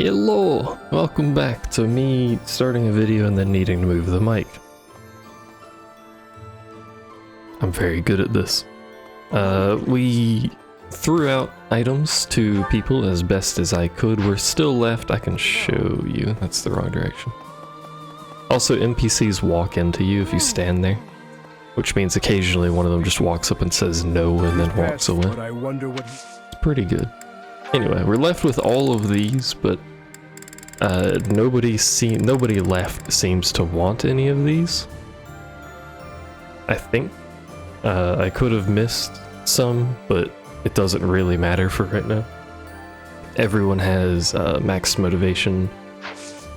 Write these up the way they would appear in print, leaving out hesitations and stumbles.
Hello! Welcome back to me starting a video and then needing to move the mic. I'm very good at this. We threw out items to people as best as I could. We're still left. I can show you. That's the wrong direction. Also, NPCs walk into you if you stand there, which means occasionally one of them just walks up and says no and then walks away. It's pretty good. Anyway, we're left with all of these, but nobody left seems to want any of these. I think I could have missed some, but it doesn't really matter for right now. Everyone has max motivation,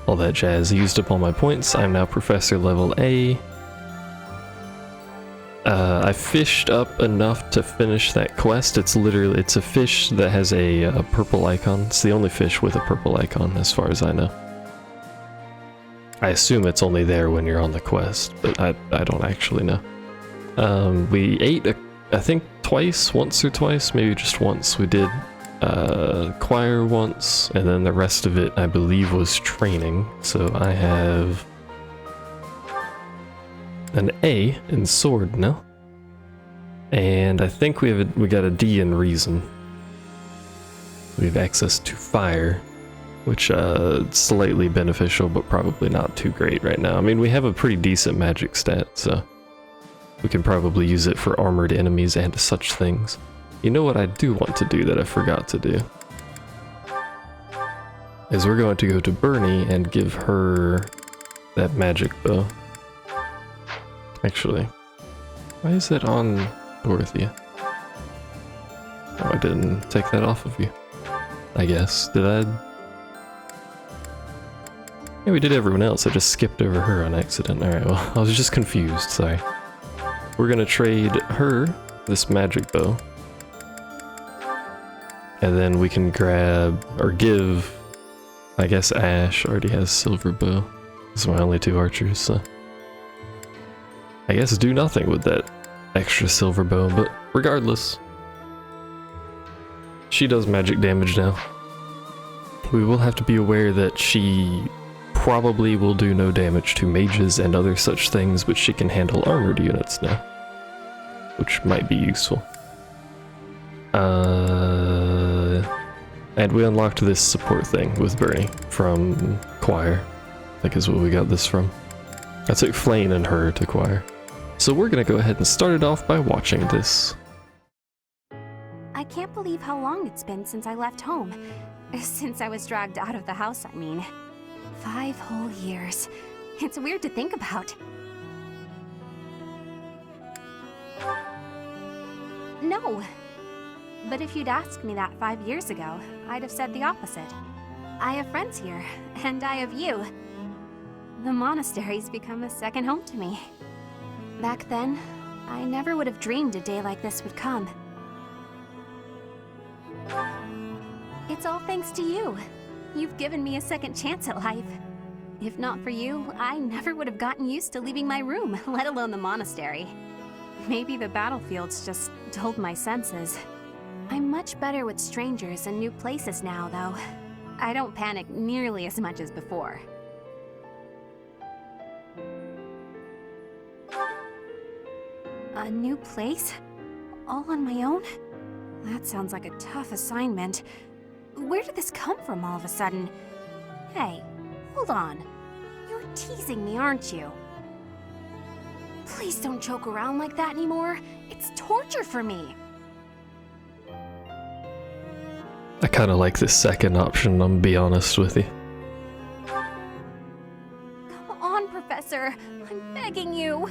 all that jazz. I used up all my points. I'm now Professor level A. I fished up enough to finish that quest. It's a fish that has a purple icon. It's the only fish with a purple icon as far as I know. I assume it's only there when you're on the quest, but I don't actually know. We ate, I think once or twice, maybe just once. We did choir once, and then the rest of it I believe was training. So I have an A in sword now, and I think we got a D in reason. We have access to fire, which slightly beneficial, but probably not too great right now. I mean, we have a pretty decent magic stat, so we can probably use it for armored enemies and such things. You know what I do want to do that I forgot to do? Is we're going to go to Bernie and give her that magic bow. Actually, why is it on Dorothea? Oh, I didn't take that off of you. I guess. Did I? Yeah, we did everyone else. I just skipped over her on accident. Alright, well, I was just confused, sorry. We're gonna trade her this magic bow. And then we can grab, or give, I guess Ash already has silver bow. These are my only two archers, so I guess do nothing with that extra silver bow, but regardless, she does magic damage now. We will have to be aware that she probably will do no damage to mages and other such things, but she can handle armored units now, which might be useful. And we unlocked this support thing with Bernie from choir, I think is what we got this from. I took Flane and her to choir. So we're gonna go ahead and start it off by watching this. I can't believe how long it's been since I left home. Since I was dragged out of the house, I mean. 5 whole years. It's weird to think about. No. But if you'd asked me that 5 years ago, I'd have said the opposite. I have friends here, and I have you. The monastery's become a second home to me. Back then, I never would have dreamed a day like this would come. It's all thanks to you. You've given me a second chance at life. If not for you, I never would have gotten used to leaving my room, let alone the monastery. Maybe the battlefields just dulled my senses. I'm much better with strangers and new places now, though. I don't panic nearly as much as before. A new place? All on my own? That sounds like a tough assignment. Where did this come from all of a sudden? Hey, hold on. You're teasing me, aren't you? Please don't joke around like that anymore. It's torture for me. I kinda like this second option, I'm gonna be honest with you. Come on, Professor. I'm begging you.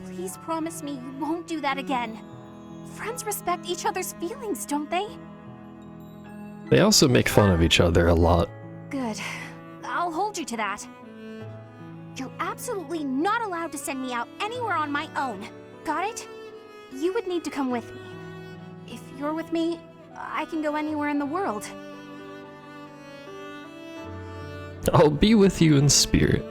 Please promise me you won't do that again. Friends respect each other's feelings, don't they? They also make fun of each other a lot. Good. I'll hold you to that. You're absolutely not allowed to send me out anywhere on my own. Got it? You would need to come with me. If you're with me, I can go anywhere in the world. I'll be with you in spirit.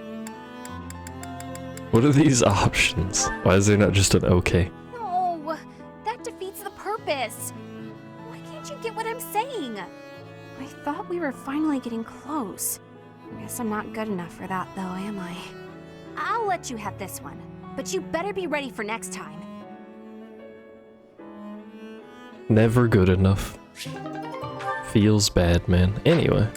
What are these options? Why is there not just an okay? No, that defeats the purpose. Why can't you get what I'm saying? I I thought we were finally getting close. Guess I'm not good enough for that, though, am I? I'll let you have this one, but you better be ready for next time. Never good enough. Feels bad, man. Anyway,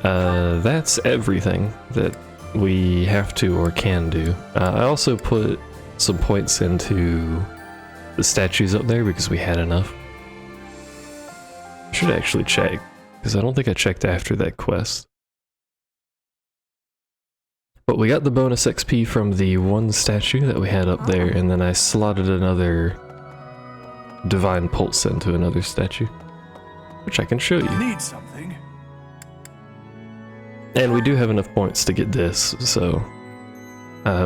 that's everything that we have to or can do. I also put some points into the statues up there because we had enough. Should actually check, because I don't think I checked after that quest. But we got the bonus XP from the one statue that we had up there, and then I slotted another Divine Pulse into another statue, which I can show you. Need something? And we do have enough points to get this, so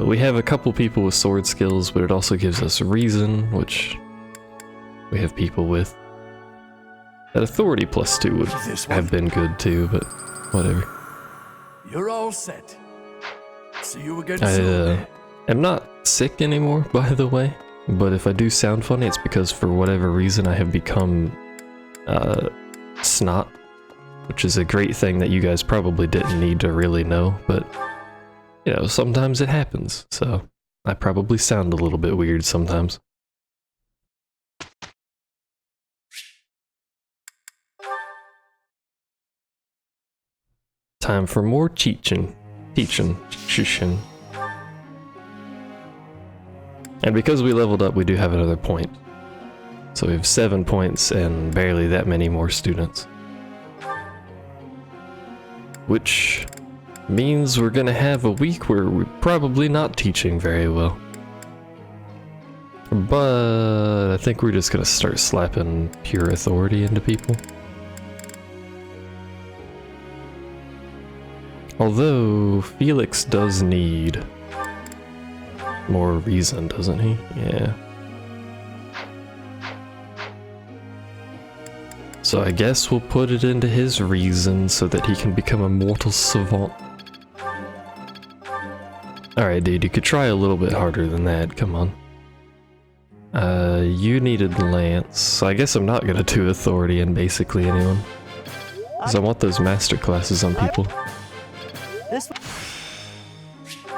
we have a couple people with sword skills, but it also gives us reason, which we have people with. That authority +2 would have been good too, but whatever. You're all set. See you again soon. I'm not sick anymore, by the way, but if I do sound funny, it's because for whatever reason I have become snot, which is a great thing that you guys probably didn't need to really know, but you know, sometimes it happens, so I probably sound a little bit weird sometimes. Time for more teaching. And because we leveled up, we do have another point. So we have 7 points and barely that many more students. Which means we're gonna have a week where we're probably not teaching very well. But I think we're just gonna start slapping pure authority into people. Although, Felix does need more reason, doesn't he? Yeah. So I guess we'll put it into his reason so that he can become a mortal savant. Alright, dude, you could try a little bit harder than that, come on. You needed Lance, so I guess I'm not gonna do authority in basically anyone. Because I want those master classes on people.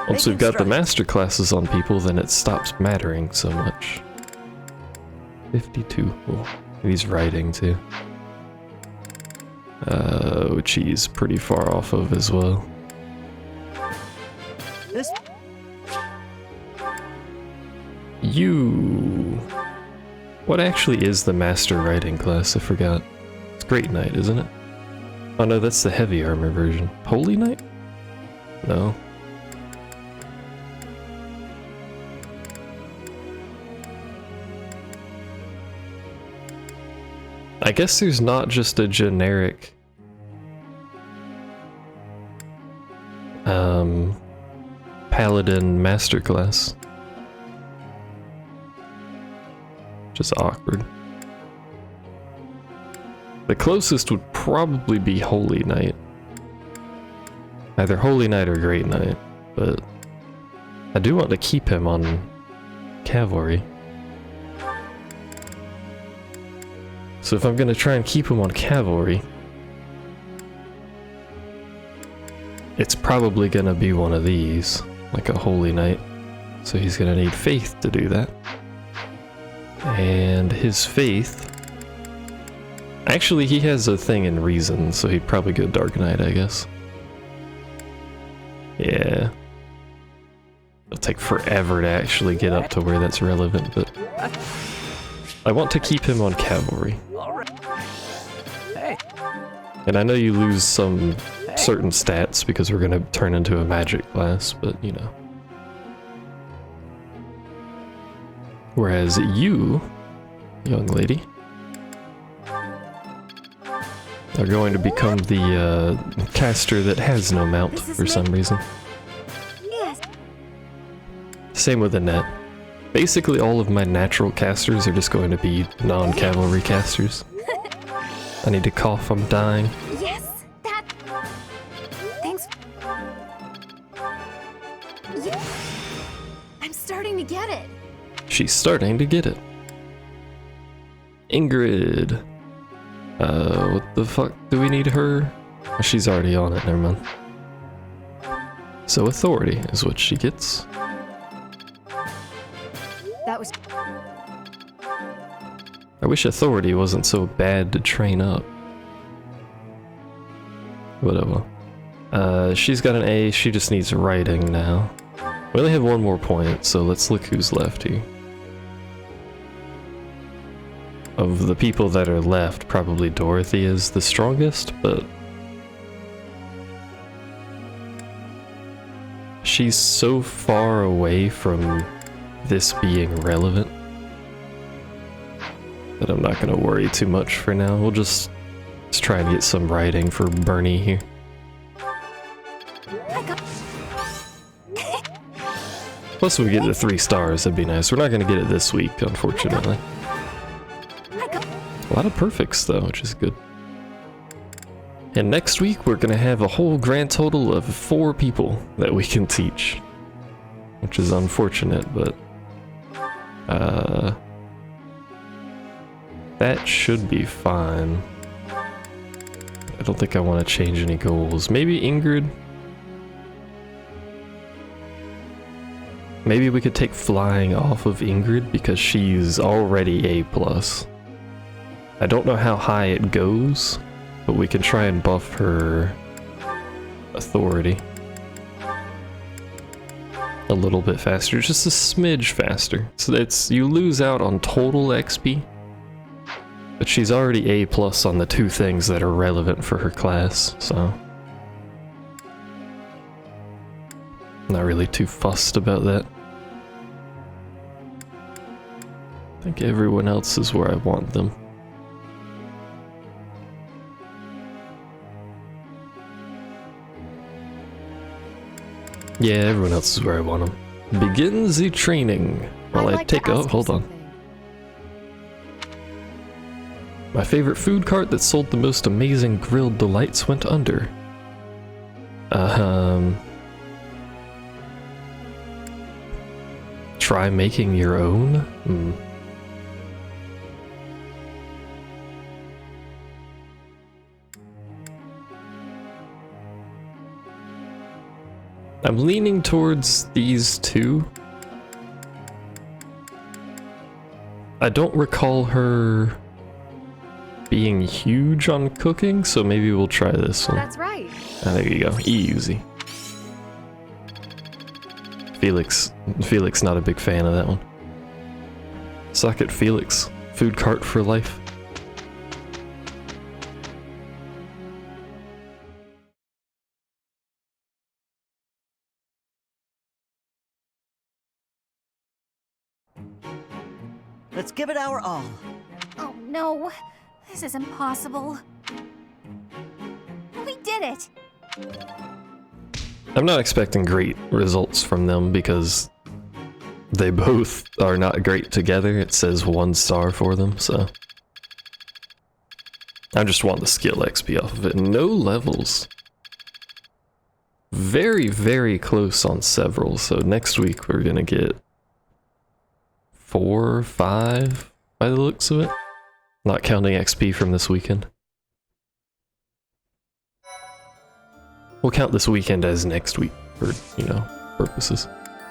Once we've got the master classes on people, then it stops mattering so much. 52. Oh, he's writing too. Which he's pretty far off of as well. You... What actually is the master writing class? I forgot. It's Great Knight, isn't it? Oh no, that's the heavy armor version. Holy Knight? No. I guess there's not just a generic Paladin masterclass. Just awkward. The closest would probably be Holy Knight. Either Holy Knight or Great Knight, but I do want to keep him on Cavalry. So if I'm gonna try and keep him on Cavalry, it's probably gonna be one of these, like a Holy Knight. So he's gonna need Faith to do that. And his Faith... Actually, he has a thing in Reason, so he'd probably go Dark Knight, I guess. Yeah. It'll take forever to actually get up to where that's relevant, but... I want to keep him on Cavalry. And I know you lose some certain stats because we're gonna turn into a magic class, but you know. Whereas you, young lady, are going to become the caster that has no mount for some reason. Yes. Same with Annette. Basically all of my natural casters are just going to be non-cavalry casters. I need to cough, I'm dying. Yes, that... Thanks. Yeah. I'm starting to get it. She's starting to get it. Ingrid. What the fuck do we need her? Oh, she's already on it, never mind. So authority is what she gets. That was... I wish authority wasn't so bad to train up. Whatever. She's got an A, she just needs writing now. We only have one more point, so let's look who's left here. Of the people that are left, probably Dorothy is the strongest, but she's so far away from this being relevant that I'm not gonna worry too much for now. We'll just try and get some writing for Bernie here. Plus we get the 3 stars, that'd be nice. We're not gonna get it this week, unfortunately. A lot of perfects though, which is good. And next week we're gonna have a whole grand total of 4 people that we can teach. Which is unfortunate, but that should be fine. I don't think I want to change any goals. Maybe Ingrid? Maybe we could take flying off of Ingrid because she's already A+. I don't know how high it goes, but we can try and buff her authority a little bit faster, just a smidge faster. So it's, you lose out on total XP, but she's already A+ on the 2 things that are relevant for her class, so not really too fussed about that. I think everyone else is where I want them. Yeah, everyone else is where I want them. Begin the training while I take a... hold on. My favorite food cart that sold the most amazing grilled delights went under. Try making your own? I'm leaning towards these 2. I don't recall her being huge on cooking, so maybe we'll try this one. That's right. Ah, there you go. Easy. Felix not a big fan of that one. Suck it, Felix. Food cart for life. Let's give it our all. Oh no, this is impossible. We did it! I'm not expecting great results from them because they both are not great together. It says 1 star for them, so I just want the skill XP off of it. No levels. Very, very close on several, so next week we're gonna get 4 or 5 by the looks of it. Not counting XP from this weekend. We'll count this weekend as next week for, you know, purposes.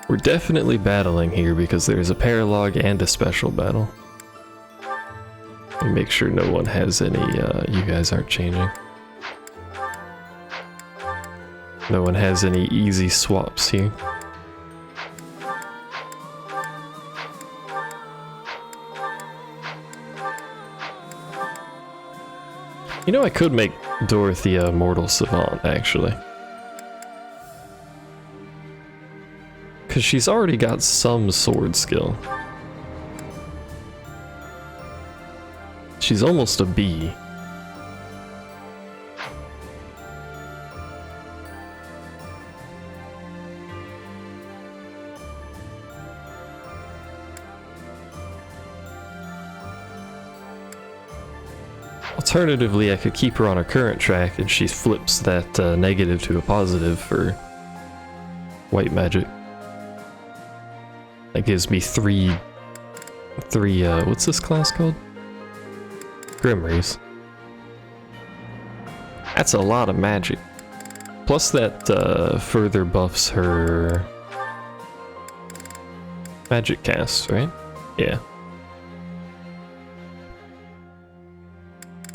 We're definitely battling here because there's a paralog and a special battle. Let me make sure no one has any, you guys aren't changing. No one has any easy swaps here. You know, I could make Dorothy a Mortal Savant, actually. Because she's already got some sword skill. She's almost a B. Alternatively, I could keep her on her current track and she flips that negative to a positive for white magic. That gives me three, what's this class called? Grimoires. That's a lot of magic. Plus that further buffs her magic casts, right? Yeah.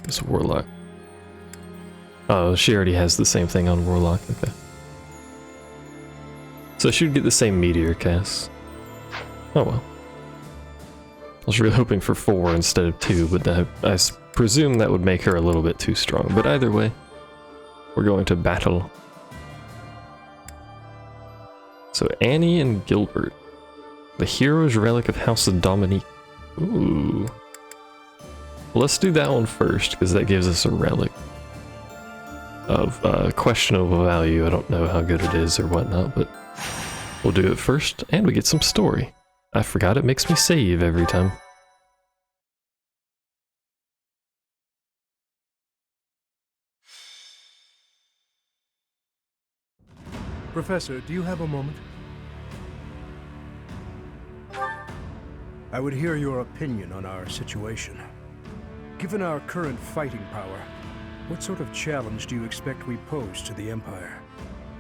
It's Warlock. Oh, she already has the same thing on Warlock, okay. So she would get the same meteor cast. Oh well. I was really hoping for 4 instead of 2, but I presume that would make her a little bit too strong. But either way, we're going to battle. So Annie and Gilbert. The Hero's Relic of House of Dominique. Ooh. Well, let's do that one first, because that gives us a relic of questionable value. I don't know how good it is or whatnot, but we'll do it first, and we get some story. I forgot it makes me save every time. Professor, do you have a moment? I would hear your opinion on our situation. Given our current fighting power, what sort of challenge do you expect we pose to the Empire?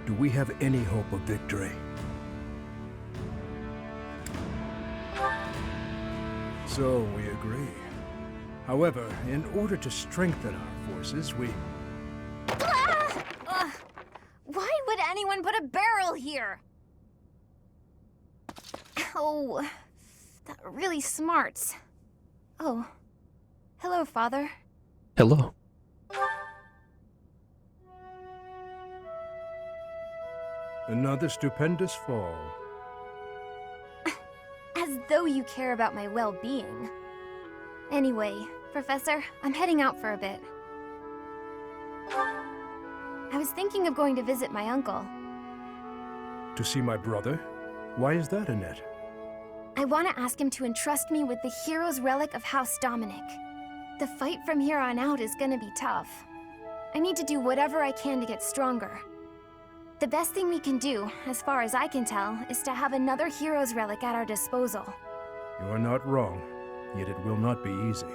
Do we have any hope of victory? So we agree. However, in order to strengthen our forces, we... Why would anyone put a barrel here? Oh, that really smarts. Oh, hello, Father. Hello. Another stupendous fall. As though you care about my well-being. Anyway, Professor, I'm heading out for a bit. I was thinking of going to visit my uncle. To see my brother? Why is that, Annette? I want to ask him to entrust me with the Hero's Relic of House Dominic. The fight from here on out is gonna be tough. I need to do whatever I can to get stronger. The best thing we can do, as far as I can tell, is to have another Hero's Relic at our disposal. You are not wrong, yet it will not be easy.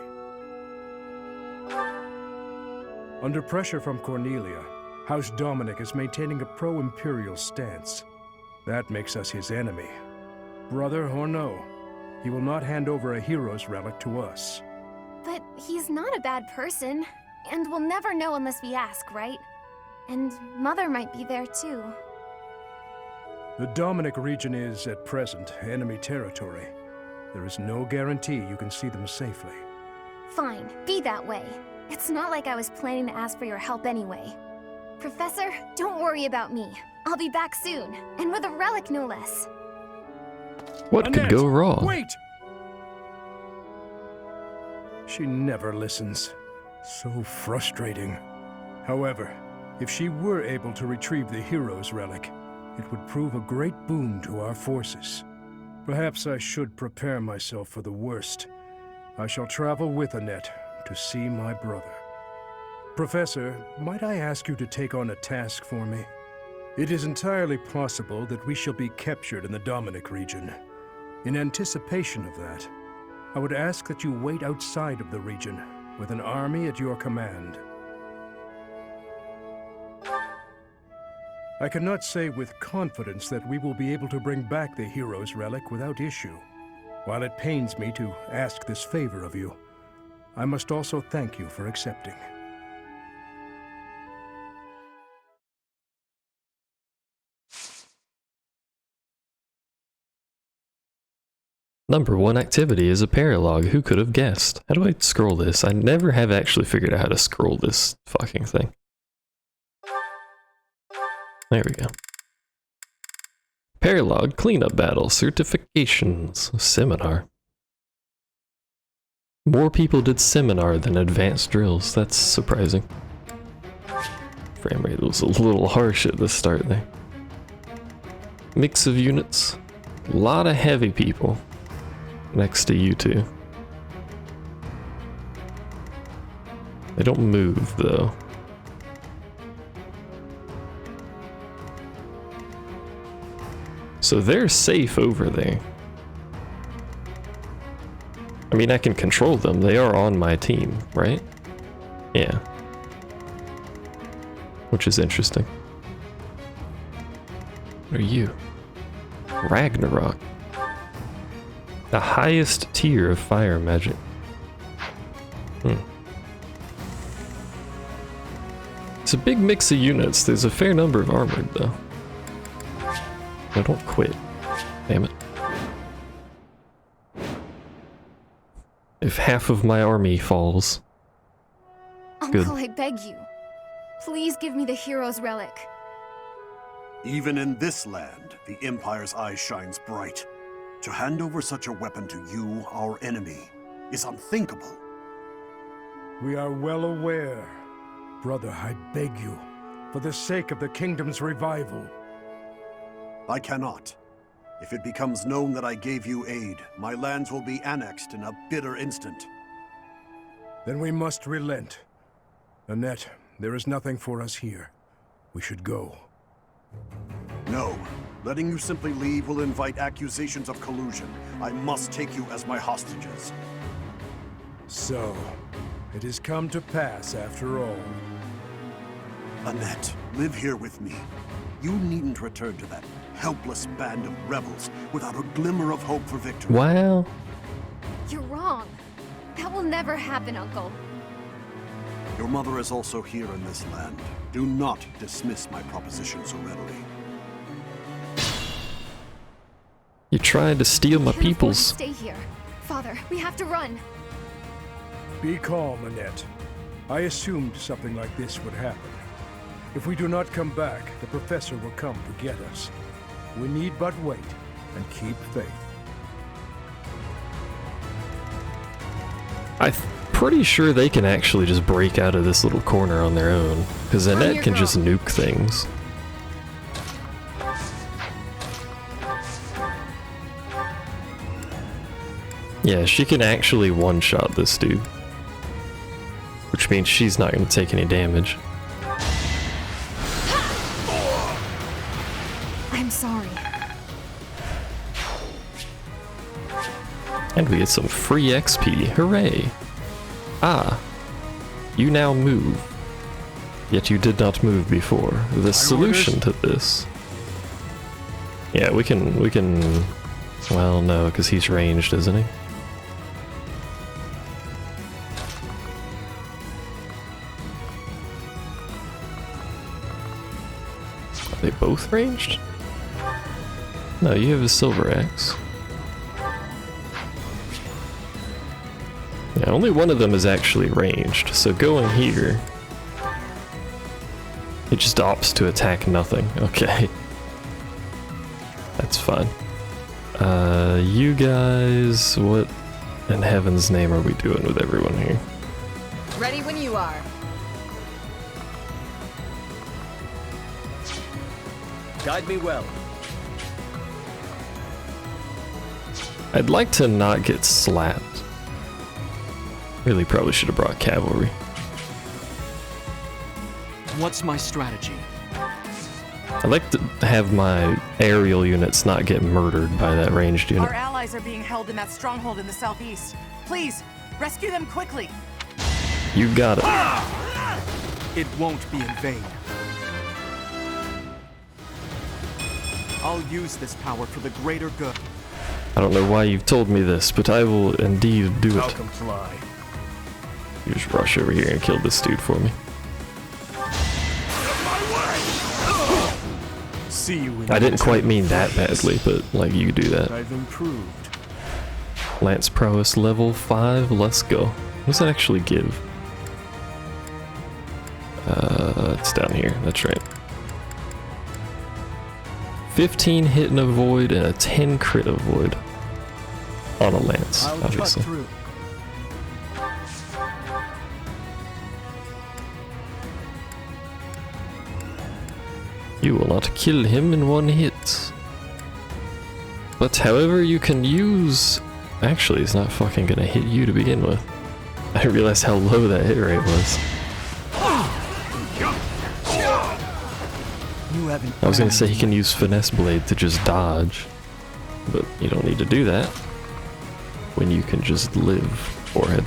Under pressure from Cornelia, House Dominic is maintaining a pro-Imperial stance. That makes us his enemy. Brother or no, he will not hand over a Hero's Relic to us. But he's not a bad person, and we'll never know unless we ask, right? And Mother might be there too. The Dominic region is, at present, enemy territory. There is no guarantee you can see them safely. Fine, be that way. It's not like I was planning to ask for your help anyway. Professor, don't worry about me. I'll be back soon, and with a relic no less. What Annette, could go wrong? Wait! She never listens. So frustrating. However, if she were able to retrieve the Hero's Relic, it would prove a great boon to our forces. Perhaps I should prepare myself for the worst. I shall travel with Annette to see my brother. Professor, might I ask you to take on a task for me? It is entirely possible that we shall be captured in the Dominic region. In anticipation of that, I would ask that you wait outside of the region with an army at your command. I cannot say with confidence that we will be able to bring back the Hero's Relic without issue. While it pains me to ask this favor of you, I must also thank you for accepting. Number 1 activity is a paralog. Who could have guessed? How do I scroll this? I never have actually figured out how to scroll this fucking thing. There we go. Paralog cleanup battle certifications seminar. More people did seminar than advanced drills. That's surprising. Frame rate was a little harsh at the start there. Mix of units. A lot of heavy people next to you two. They don't move though. So they're safe over there. I mean, I can control them. They are on my team, right? Yeah. which is interesting. What are you? Ragnarok. The highest tier of fire magic. It's a big mix of units. There's a fair number of armored, though. No, don't quit. Damn it. If half of my army falls... Uncle, Good. I beg you. Please give me the hero's relic. Even in this land, the Empire's eye shines bright. To hand over such a weapon to you, our enemy, is unthinkable. We are well aware. Brother, I beg you, for the sake of the kingdom's revival. I cannot. If it becomes known that I gave you aid, my lands will be annexed in a bitter instant. Then we must relent. Annette, there is nothing for us here. We should go. No. Letting you simply leave will invite accusations of collusion. I must take you as my hostages. So, it has come to pass after all. Annette, live here with me. You needn't return to that helpless band of rebels without a glimmer of hope for victory. Wow. You're wrong. That will never happen, Uncle. Your mother is also here in this land. Do not dismiss my proposition so readily. You tried to steal my Can't afford to peoples. stay here. Father, we have to run. Be calm, Annette. I assumed something like this would happen. If we do not come back, the professor will come to get us. We need but wait and keep faith. I'm pretty sure they can actually just break out of this little corner on their own, because Annette your can girl. just nuke things. Yeah, she can actually one-shot this dude. Which means she's not going to take any damage. I'm sorry. And we get some free XP. Hooray! Ah, you now move. Yet you did not move before. The solution to this... Yeah, we can... Well, no, because he's ranged, isn't he? Are they both ranged? No, you have a silver axe. Yeah, only one of them is actually ranged, so going here... It just opts to attack nothing. Okay. That's fine. You guys... What in heaven's name are we doing with everyone here? Ready when you are. Guide me well. I'd like to not get slapped. Really probably should have brought cavalry. What's my strategy? I'd like to have my aerial units not get murdered by that ranged unit. Our allies are being held in that stronghold in the southeast. Please, rescue them quickly. You got it. It won't be in vain. I'll use this power for the greater good. I don't know why you've told me this, but I will indeed do it. Welcome, fly. You just rush over here and kill this dude for me. See you in I didn't quite mean that badly, but like you do that. I've improved. Lance prowess level 5, let's go. What does that actually give? It's down here, that's right. 15 hit and avoid and a 10 crit avoid. On a lance, I'll obviously. cut through. You will not kill him in one hit. But however, you can use... Actually, it's not fucking gonna hit you to begin with. I didn't realize how low that hit rate was. You haven't. I was gonna say he can use Finesse Blade to just dodge. But you don't need to do that. When you can just live, forehead.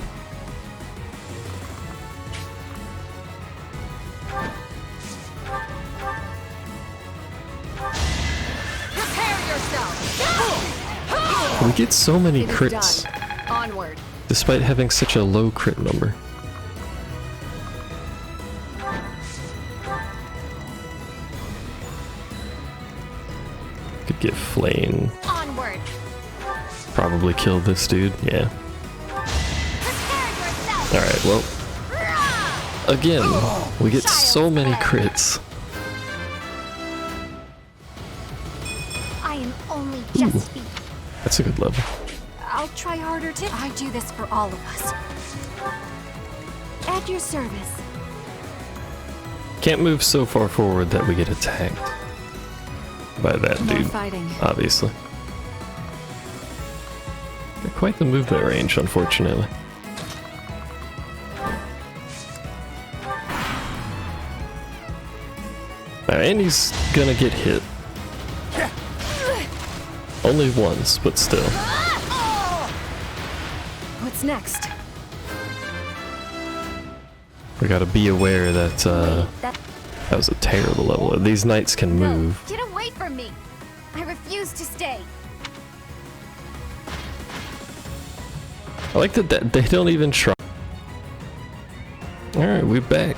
We get so many It is crits, done. Onward. despite having such a low crit number. Could get flame. Onward. Probably kill this dude, yeah. Alright, well. Again, we get so many crits. I am only just beginning. That's a good level. I'll try harder too. I do this for all of us. At your service. Can't move so far forward that we get attacked by that More dude, fighting. obviously. Got quite the movement range, unfortunately. And he's gonna get hit. Only once, but still. What's next? We gotta be aware that That that was a terrible level. These knights can move. Get away from me! I refuse to stay. I like that they don't even try. Alright, we're back.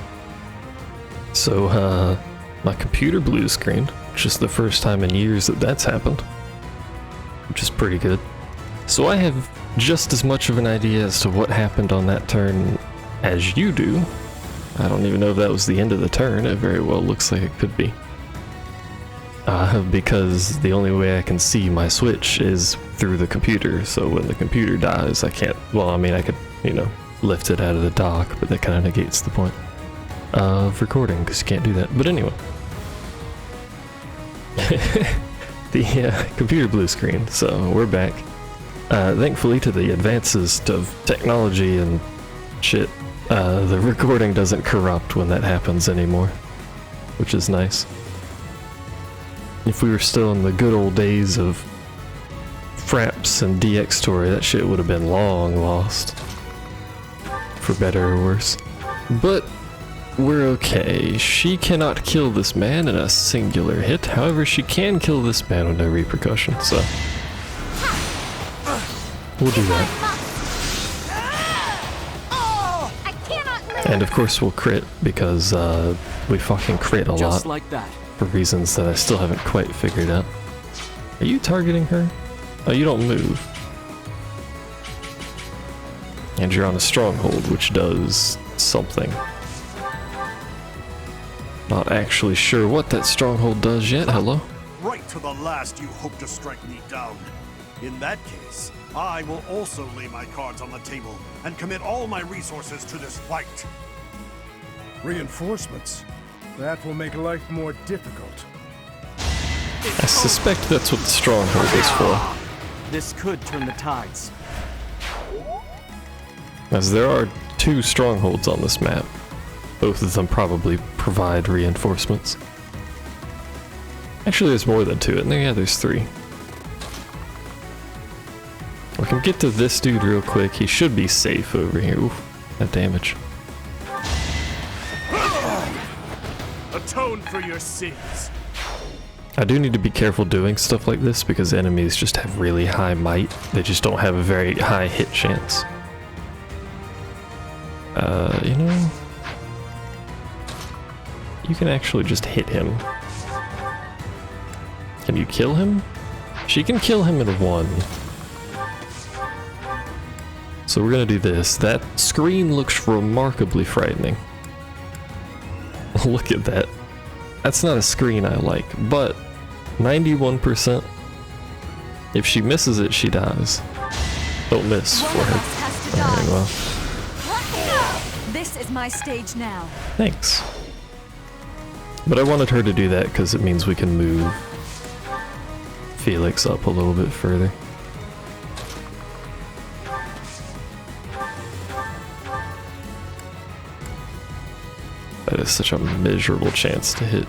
So, my computer blue screened, which is the first time in years that that's happened. Which is pretty good. So I have just as much of an idea as to what happened on that turn as you do. I don't even know if that was the end of the turn. It very well looks like it could be. Because the only way I can see my switch is through the computer, so when the computer dies I can't, well I mean I could, you know, lift it out of the dock, but that kind of negates the point of recording, because you can't do that. But anyway. The computer blue screen, so we're back. Thankfully to the advances of technology and shit, the recording doesn't corrupt when that happens anymore, which is nice. If we were still in the good old days of Fraps and DX Story, that shit would have been long lost. For better or worse. But we're okay. She cannot kill this man in a singular hit. However, she can kill this man with no repercussion, so we'll do that. And of course we'll crit, because we fucking crit a Just lot like that. for reasons that I still haven't quite figured out. Are you targeting her? Oh, you don't move. And you're on a stronghold, which does something. Not actually sure what that stronghold does yet. Hello? Right to the last you hope to strike me down. In that case, I will also lay my cards on the table and commit all my resources to this fight. Reinforcements? That will make life more difficult. I suspect that's what the stronghold is for, This could turn the tides. as there are 2 strongholds on this map. Both of them probably provide reinforcements. Actually, there's more than 2, isn't there? Yeah, there's 3. We can get to this dude real quick. He should be safe over here. Oof, that damage. Atone for your sins. I do need to be careful doing stuff like this because enemies just have really high might. They just don't have a very high hit chance. You know, you can actually just hit him. Can you kill him? She can kill him in 1. So we're gonna do this. That screen looks remarkably frightening. Look at that. That's not a screen I like, but 91%. If she misses it, she dies. Don't miss for her. Alright, well. This is my stage now. Thanks. But I wanted her to do that because it means we can move Felix up a little bit further. That is such a miserable chance to hit.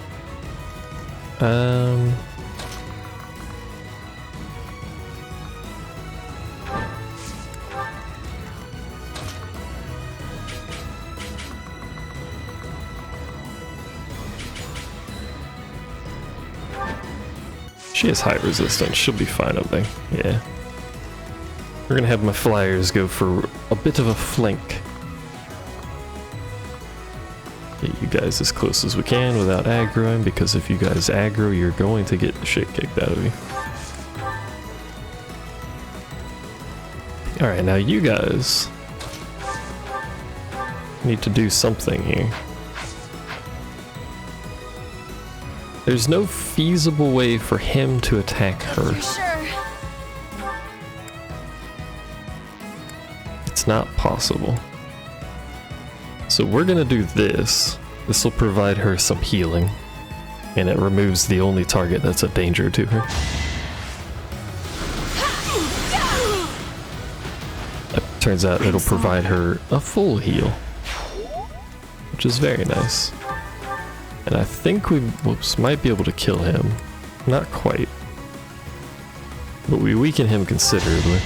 She has high resistance. She'll be fine up there. Yeah. We're gonna have my flyers go for a bit of a flank. Get you guys as close as we can without aggroing, because if you guys aggro, you're going to get the shit kicked out of you. Alright, now you guys need to do something here. There's no feasible way for him to attack her. It's not possible. So we're gonna do this. This will provide her some healing. And it removes the only target that's a danger to her. Turns out it'll provide her a full heal. Which is very nice. And I think we, might be able to kill him. Not quite. But we weaken him considerably.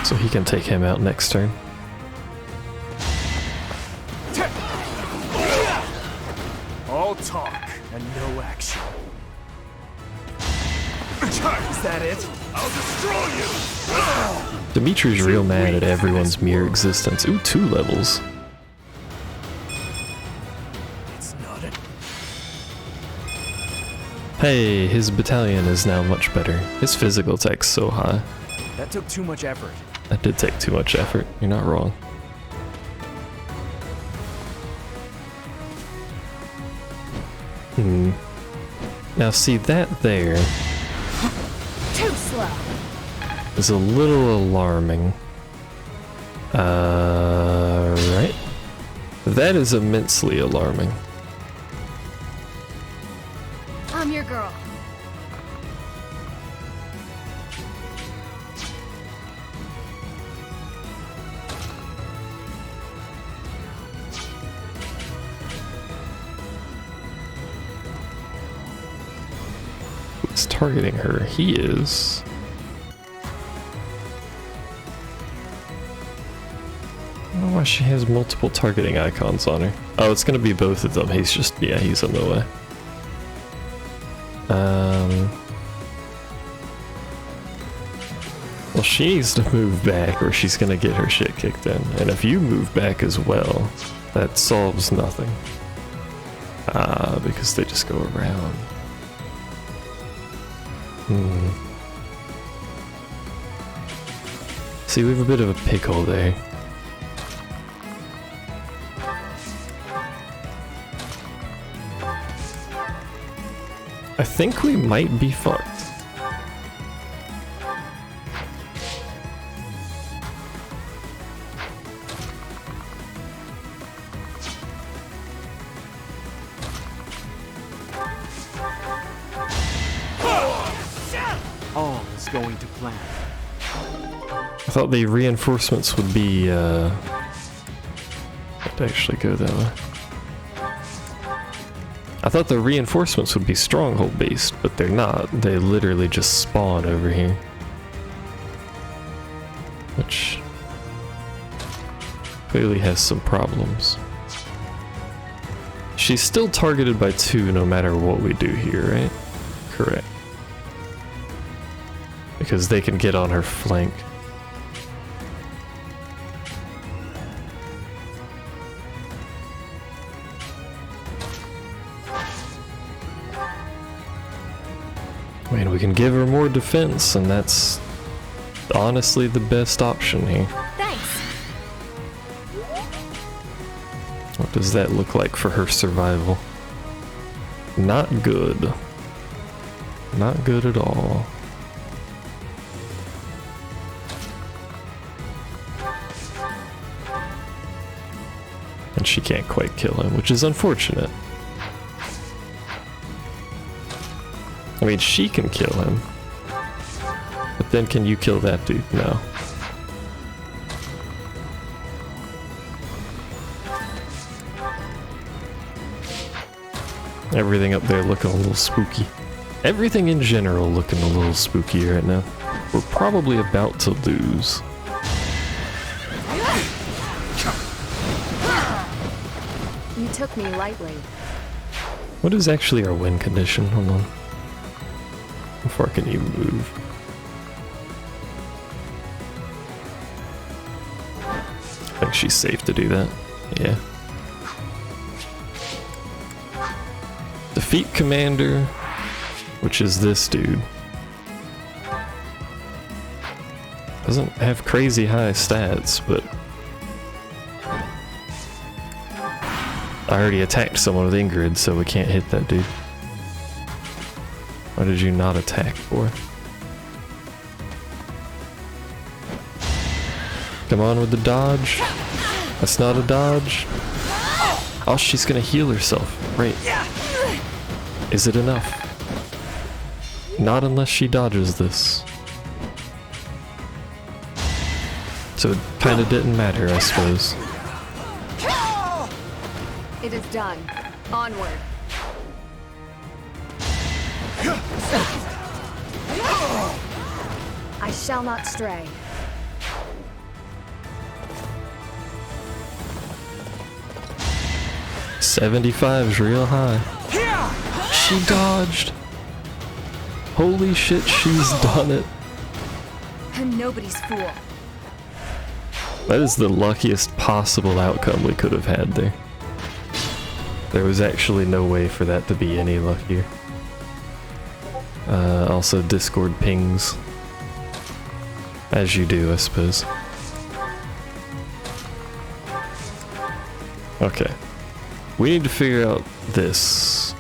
So he can take him out next turn. All talk and no action. Is that it? I'll destroy you! Dimitri's real mad at everyone's mere existence. Ooh, 2 levels. It's not it. Hey, his battalion is now much better. His physical attack's so high. That took too much effort. That did take too much effort. You're not wrong. Now see that there Too slow. is a little alarming. Right? That is immensely alarming. I'm your girl. Who's targeting her? He is. I don't know why she has multiple targeting icons on her. Oh, it's gonna be both of them. He's just, yeah, he's in the way. Well, she needs to move back or she's gonna get her shit kicked in. And if you move back as well, that solves nothing. Because they just go around. See, we have a bit of a pickle there. I think we might be fucked. All is going to plan. I thought the reinforcements would be, I'd actually go that way. I thought the reinforcements would be stronghold based, but they're not. They literally just spawn over here. Which clearly has some problems. She's still targeted by 2 no matter what we do here, right? Correct. Because they can get on her flank. I mean, we can give her more defense, and that's honestly the best option here. Thanks. What does that look like for her survival? Not good. Not good at all. And she can't quite kill him, which is unfortunate. I mean, she can kill him. But then can you kill that dude? No. Everything up there looking a little spooky. Everything in general looking a little spooky right now. We're probably about to lose. You took me lightly. What is actually our win condition? Hold on. How far can you move? I think she's safe to do that. Yeah. Defeat commander, which is this dude. Doesn't have crazy high stats, but I already attacked someone with Ingrid, so we can't hit that dude. Why did you not attack for? Come on with the dodge. That's not a dodge. Oh, she's gonna heal herself. Right. Is it enough? Not unless she dodges this. So it kinda didn't matter, I suppose. It is done. Onward. I shall not stray. '75's real high. She dodged. Holy shit, she's done it. I'm nobody's fool. That is the luckiest possible outcome we could have had there. There was actually no way for that to be any luckier. Also Discord pings. As you do, I suppose. Okay. We need to figure out this.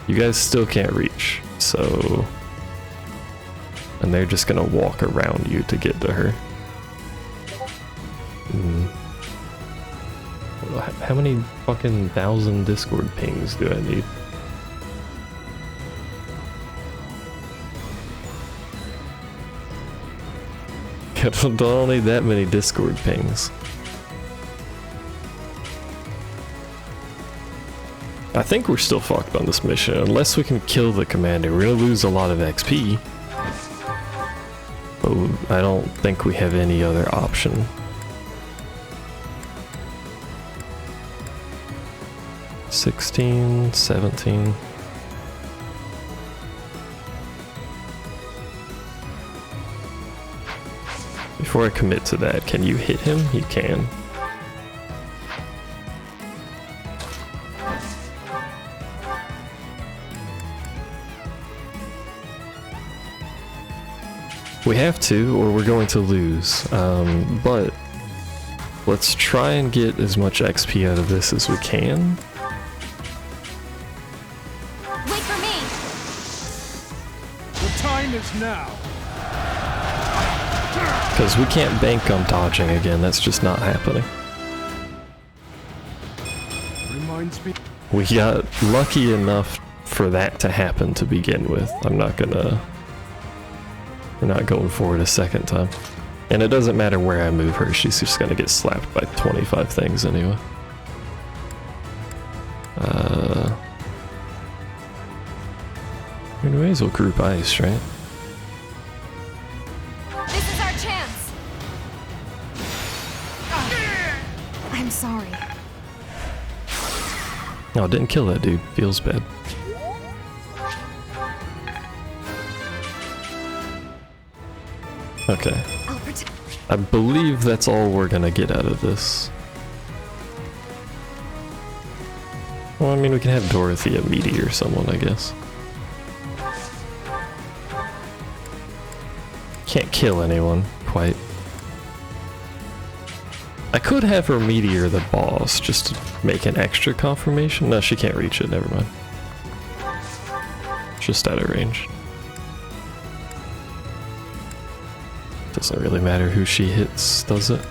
You guys still can't reach, so... And they're just gonna walk around you to get to her. How many fucking 1,000 Discord pings do I need? I don't need that many Discord pings. I think we're still fucked on this mission. Unless we can kill the commander, we're gonna lose a lot of XP. But I don't think we have any other option. $16, $17. Before I commit to that, can you hit him? You can. We have to, or we're going to lose. But let's try and get as much XP out of this as we can. Wait for me! The time is now. Because we can't bank on dodging again, that's just not happening. Reminds me. We got lucky enough for that to happen to begin with. We're not going for it a second time. And it doesn't matter where I move her, she's just gonna get slapped by 25 things anyway. We may as well group ice, right? This is our chance. I'm sorry. No, I didn't kill that dude. Feels bad. Okay. I believe that's all we're gonna get out of this. Well, I mean, we can have Dorothy a meteor someone, I guess. Can't kill anyone, quite. I could have her meteor the boss, just to make an extra confirmation. No, she can't reach it, never mind. Just out of range. Doesn't really matter who she hits, does it?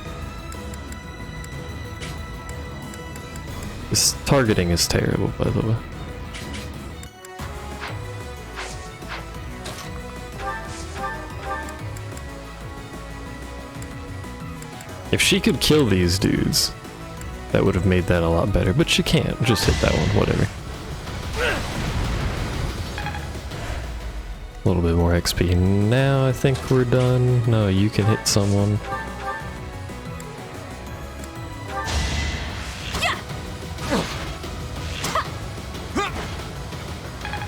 This targeting is terrible, by the way. If she could kill these dudes, that would have made that a lot better, but she can't. Just hit that one, whatever. A little bit more XP. Now I think we're done. No, you can hit someone.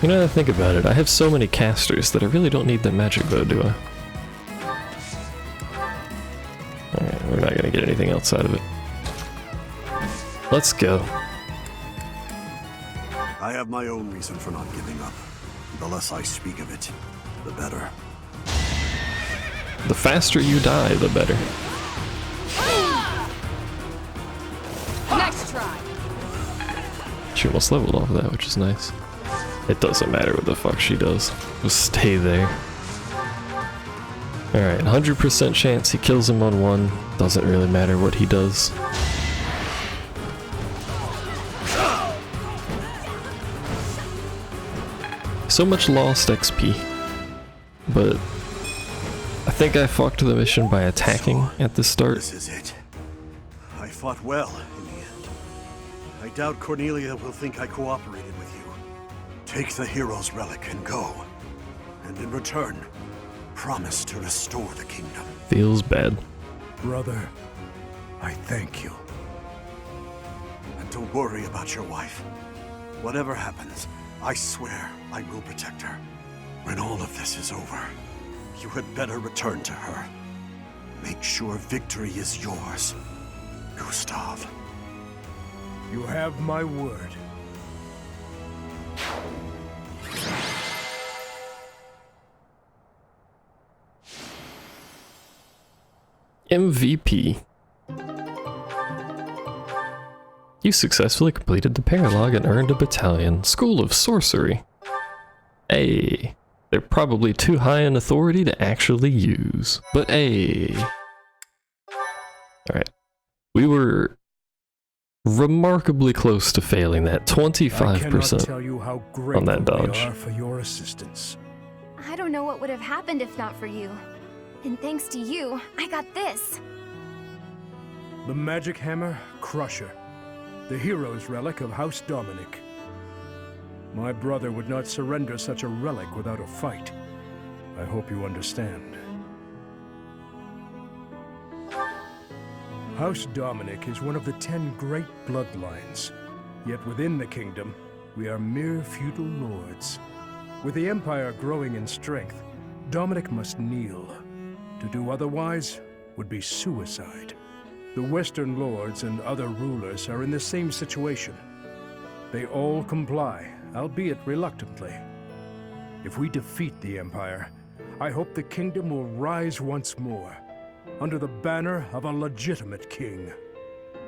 You know, I think about it, I have so many casters that I really don't need the magic bow, do I? Alright, we're not gonna get anything else out of it. Let's go. I have my own reason for not giving up. The less I speak of it, the better. The faster you die, the better. Next try. She almost leveled off of that, which is nice. It doesn't matter what the fuck she does. Just stay there. Alright, 100% chance he kills him on one. Doesn't really matter what he does. So much lost XP. But I think I fucked the mission by attacking at the start. This is it. I fought well in the end. I doubt Cornelia will think I cooperated with you. Take the hero's relic and go. And in return, promise to restore the kingdom. Feels bad. Brother, I thank you. And don't worry about your wife. Whatever happens, I swear I will protect her. When all of this is over, you had better return to her. Make sure victory is yours, Gustav. You have my word. MVP. You successfully completed the paralog and earned a battalion. School of Sorcery. Hey, they're probably too high in authority to actually use. But hey. Alright. We were remarkably close to failing that. 25% tell you how on that grateful we dodge. are for your assistance. I don't know what would have happened if not for you. And thanks to you, I got this. The magic hammer, Crusher. The hero's relic of House Dominic. My brother would not surrender such a relic without a fight. I hope you understand. House Dominic is one of the 10 great bloodlines. Yet within the kingdom, we are mere feudal lords. With the Empire growing in strength, Dominic must kneel. To do otherwise would be suicide. The Western lords and other rulers are in the same situation. They all comply, albeit reluctantly. If we defeat the Empire, I hope the kingdom will rise once more, under the banner of a legitimate king.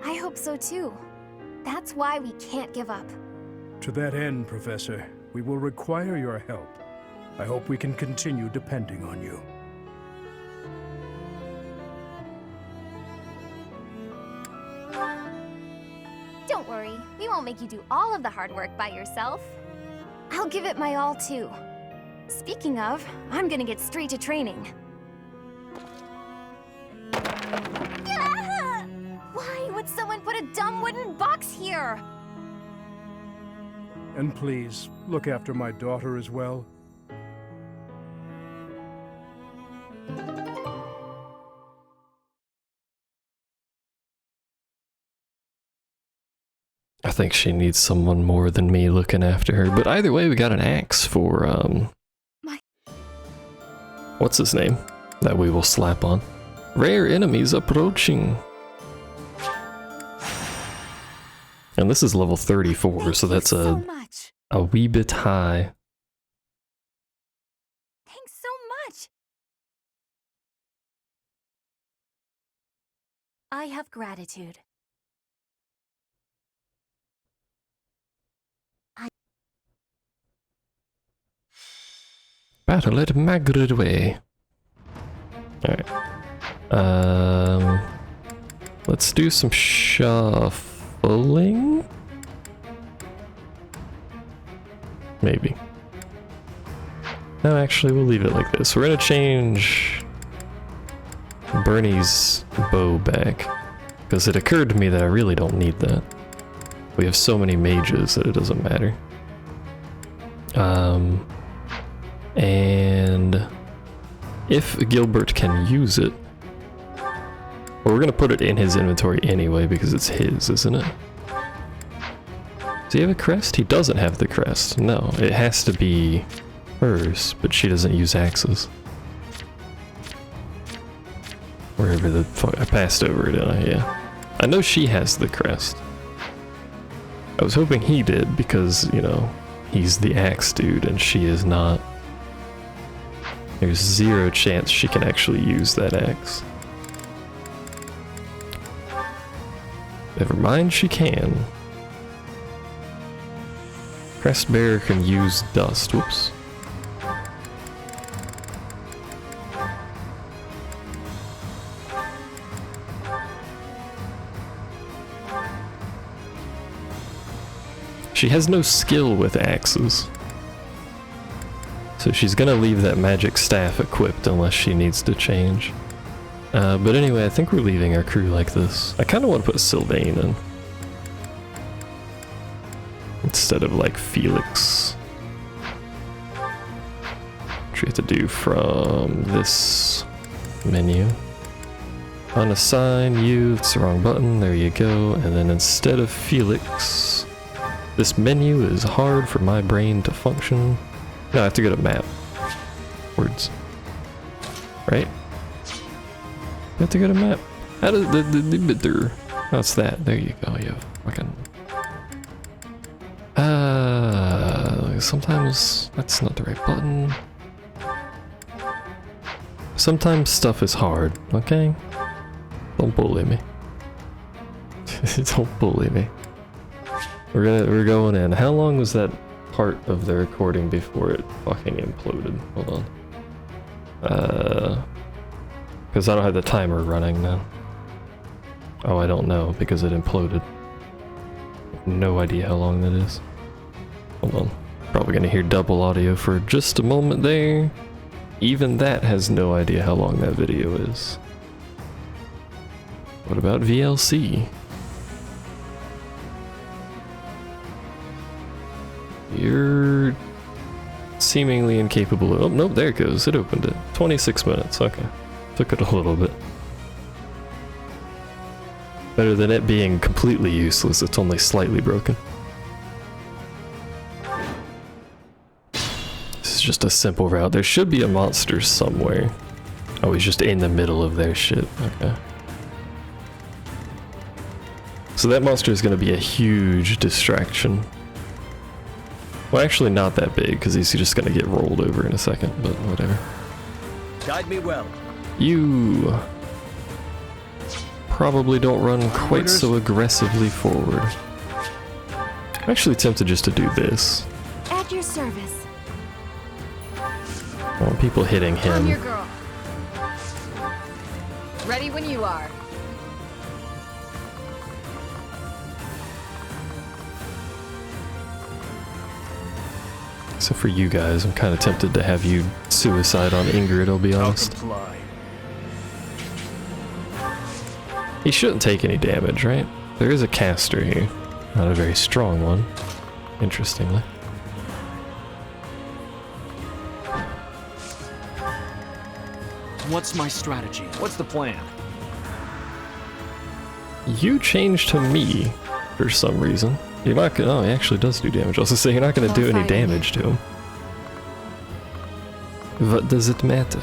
I hope so too. That's why we can't give up. To that end, Professor, we will require your help. I hope we can continue depending on you. Don't worry, we won't make you do all of the hard work by yourself. I'll give it my all too. Speaking of, I'm gonna get straight to training. Ah! Why would someone put a dumb wooden box here? And please, look after my daughter as well. I think she needs someone more than me looking after her. But either way, we got an axe for, what's his name? That we will slap on. Rare enemies approaching. And this is level 34, so that's so a wee bit high. Thanks so much. I have gratitude. Battle at Magridway. Alright. Let's do some shuffling? Maybe. No, actually, we'll leave it like this. We're gonna change Bernie's bow back, because it occurred to me that I really don't need that. We have so many mages that it doesn't matter. And if Gilbert can use it, well, we're gonna put it in his inventory anyway because it's his, isn't it? Does he have a crest? He doesn't have the crest. No, it has to be hers, but she doesn't use axes. Wherever the fuck I passed over it, yeah. I know she has the crest. I was hoping he did because, you know, he's the axe dude and she is not. There's zero chance she can actually use that axe. Never mind, she can. Crest bearer can use dust. Whoops. She has no skill with axes. So she's gonna leave that magic staff equipped unless she needs to change. But anyway, I think we're leaving our crew like this. I kinda want to put Sylvain in. Instead of like Felix. Which we have to do from this menu. Unassign you, it's the wrong button, there you go. And then instead of Felix, this menu is hard for my brain to function. No, I have to go to map. Words. Right? I have to go to map. How does the oh, it's that. There you go, you fucking. Sometimes that's not the right button. Sometimes stuff is hard, okay? Don't bully me. Don't bully me. We're going in. How long was that part of the recording before it fucking imploded? Hold on. Because I don't have the timer running now. Oh, I don't know because it imploded. No idea how long that is. Hold on. Probably gonna hear double audio for just a moment there. Even that has no idea how long that video is. What about VLC? You're seemingly incapable of— oh, nope, there it goes. It opened it. 26 minutes, okay. Took it a little bit. Better than it being completely useless, it's only slightly broken. This is just a simple route. There should be a monster somewhere. Oh, he's just in the middle of their shit. Okay. So that monster is going to be a huge distraction. Well, actually not that big, because he's just going to get rolled over in a second, but whatever. Guide me well. You probably don't run quite so aggressively forward. I'm actually tempted just to do this. At your service. I want people hitting I'm your him. girl. Ready when you are. Except for you guys, I'm kind of tempted to have you suicide on Ingrid, I'll be honest. He shouldn't take any damage, right? There is a caster here. Not a very strong one, interestingly. What's my strategy? What's the plan? You changed to me for some reason. You're not gonna— oh, he actually does do damage. I was gonna say, you're not gonna do any damage to him. What does it matter?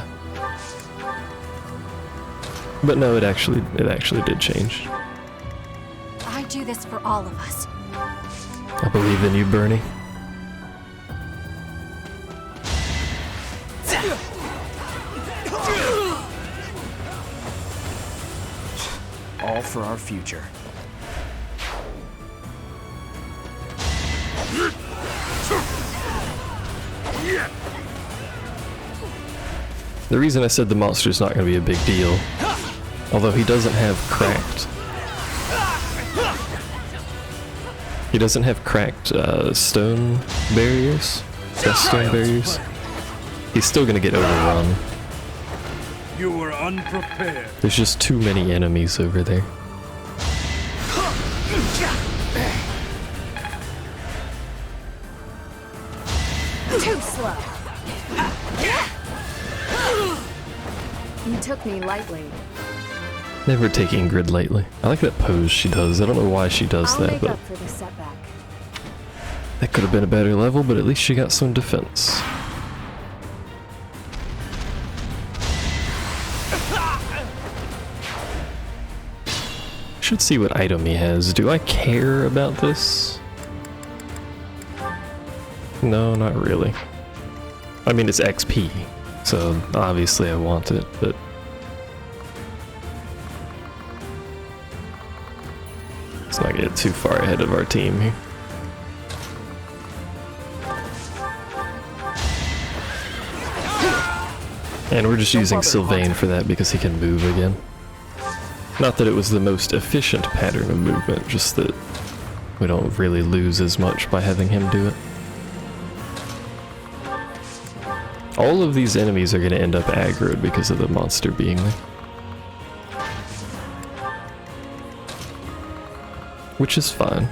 But no, it actually did change. I do this for all of us. I believe in you, Bernie. All for our future. The reason I said the monster's not going to be a big deal, although he doesn't have cracked. He doesn't have cracked stone barriers, stone barriers. He's still going to get overrun. You were unprepared. There's just too many enemies over there. Too slow. You took me lightly. Never take Ingrid lightly. I like that pose she does. I don't know why she does I'll that, make but up for the setback. That could have been a better level, but at least she got some defense. Should see what item he has. Do I care about this? No, not really. I mean, it's XP, so obviously I want it, but... let's not get too far ahead of our team here. And we're just using Sylvain for that because he can move again. Not that it was the most efficient pattern of movement, just that we don't really lose as much by having him do it. All of these enemies are going to end up aggroed because of the monster being there. Which is fine.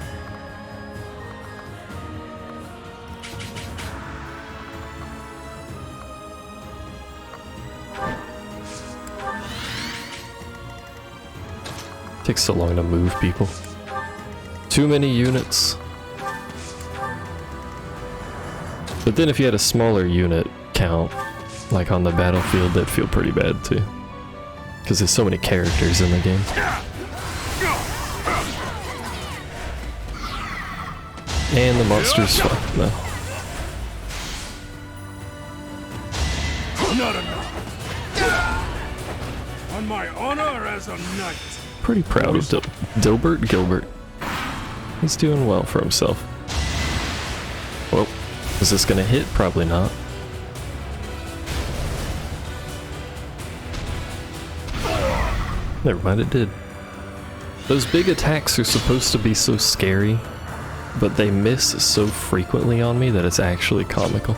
Takes so long to move people. Too many units. But then if you had a smaller unit count, like on the battlefield, that'd feel pretty bad too. Because there's so many characters in the game. And the monster's fucked now. Not enough. On my honor as a knight. Pretty proud of Gilbert. He's doing well for himself. Well, is this gonna hit? Probably not. Never mind, it did. Those big attacks are supposed to be so scary, but they miss so frequently on me that it's actually comical.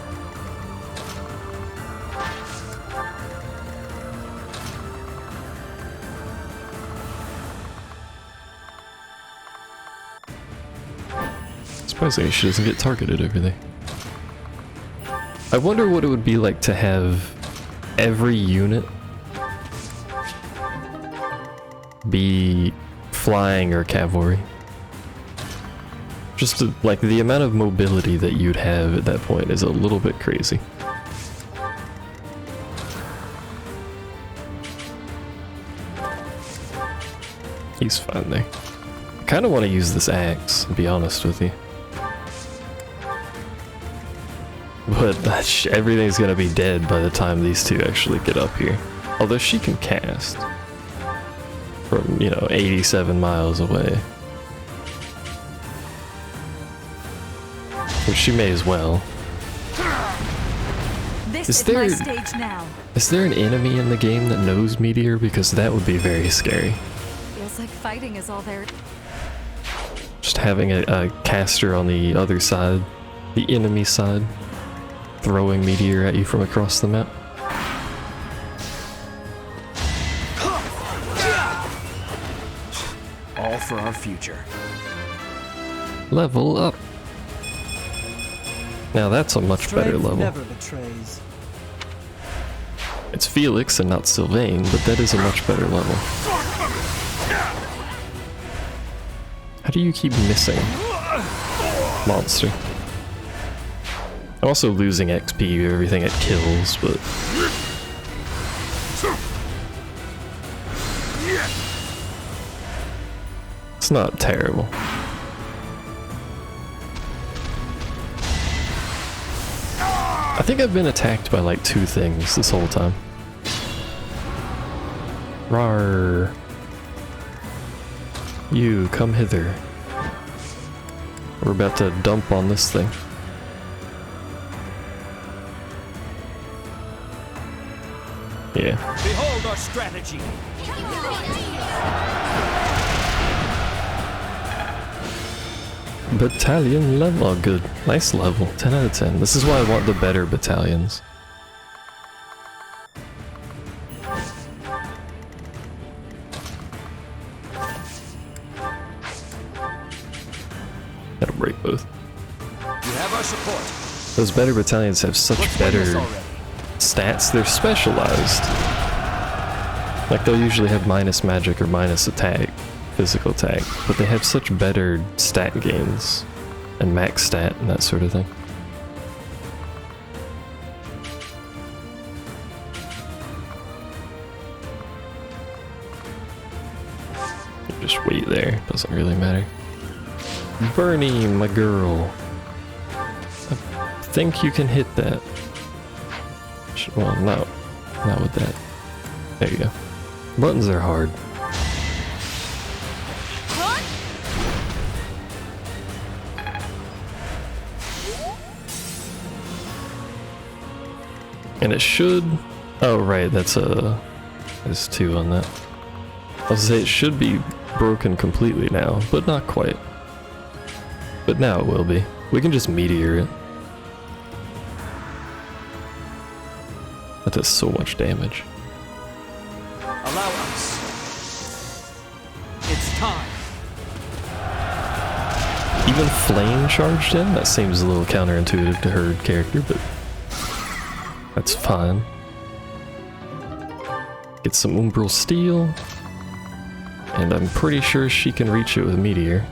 Surprisingly, she doesn't get targeted over there. I wonder what it would be like to have every unit be flying or cavalry. Just to, like, the amount of mobility that you'd have at that point is a little bit crazy. He's fine there. I kind of want to use this axe, to be honest with you. But everything's gonna be dead by the time these two actually get up here. Although she can cast from, you know, 87 miles away. Which she may as well. This is my stage now. Is there an enemy in the game that knows Meteor? Because that would be very scary. Feels like fighting is all there. Just having a caster on the other side, the enemy side, throwing Meteor at you from across the map. All for our future. Level up. Now that's a much better Strength level. never betrays. It's Felix and not Sylvain, but that is a much better level. How do you keep missing? Monster. I'm also losing XP or everything it kills, but... it's not terrible. I think I've been attacked by like 2 things this whole time. Rawr. You, come hither. We're about to dump on this thing. Yeah. Behold our strategy. Battalion level. Oh, good. Nice level. 10 out of 10. This is why I want the better battalions. Gotta break both. You have our support. Those better battalions have such better stats. They're specialized. Like, they'll usually have minus magic or minus attack, physical attack, but they have such better stat gains and max stat and that sort of thing. Just wait there, doesn't really matter. Bernie, my girl. I think you can hit that. Well, not with that. There you go. Buttons are hard. And it should... Oh, right, there's 2 on that. I was gonna say it should be broken completely now, but not quite. But now it will be. We can just meteor it. That does so much damage. Allow us. It's time. Even flame charged in? That seems a little counterintuitive to her character, but that's fine. Get some umbral steel. And I'm pretty sure she can reach it with meteor.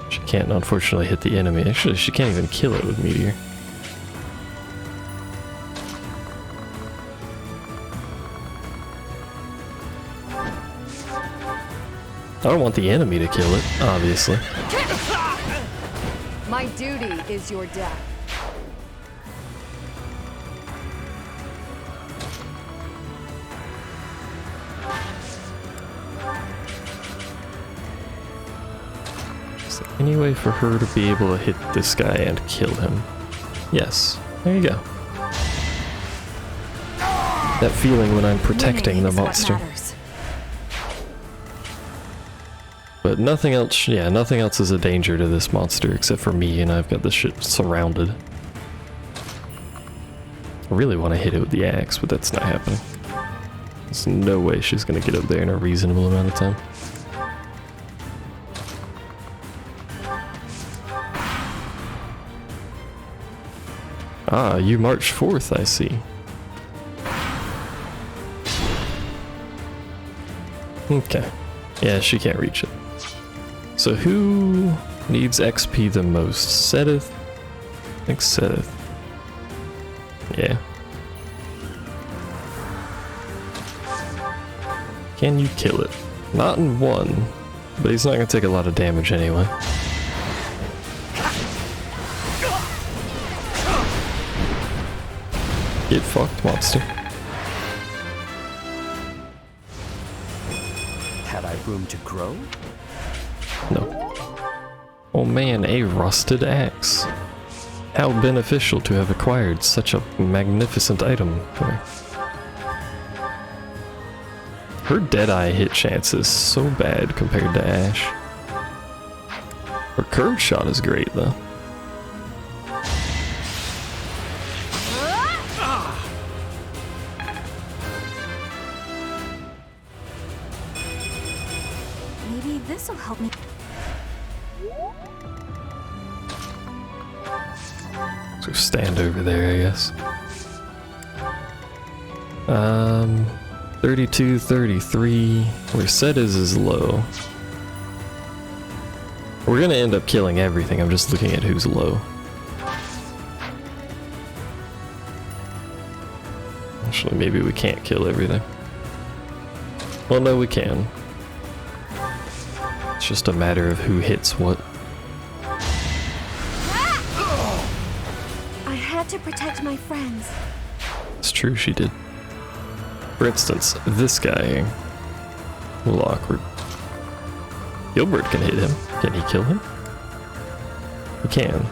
She can't unfortunately hit the enemy. Actually, she can't even kill it with meteor. I don't want the enemy to kill it, obviously. My duty is your death. Is there any way for her to be able to hit this guy and kill him? Yes. There you go. That feeling when I'm protecting the monster. But nothing else, yeah, nothing else is a danger to this monster except for me, and I've got this shit surrounded. I really want to hit it with the axe, but that's not happening. There's no way she's gonna get up there in a reasonable amount of time. Ah, you march forth, I see. Okay. Yeah, she can't reach it. So who needs XP the most? Sedith? I think Sedith. Yeah. Can you kill it? Not in one, but he's not gonna take a lot of damage anyway. Get fucked, monster. Had I room to grow? No. Oh man, a rusted axe. How beneficial to have acquired such a magnificent item. Her Deadeye hit chance is so bad compared to Ash. Her curved shot is great though. Maybe this'll help me. So stand over there, I guess. 32, 33. Where set is low. We're gonna end up killing everything. I'm just looking at who's low. Actually, maybe we can't kill everything. Well, no, we can. It's just a matter of who hits what. I had to protect my friends. It's true, she did. For instance, this guy. A little awkward. Gilbert can hit him. Can he kill him? He can.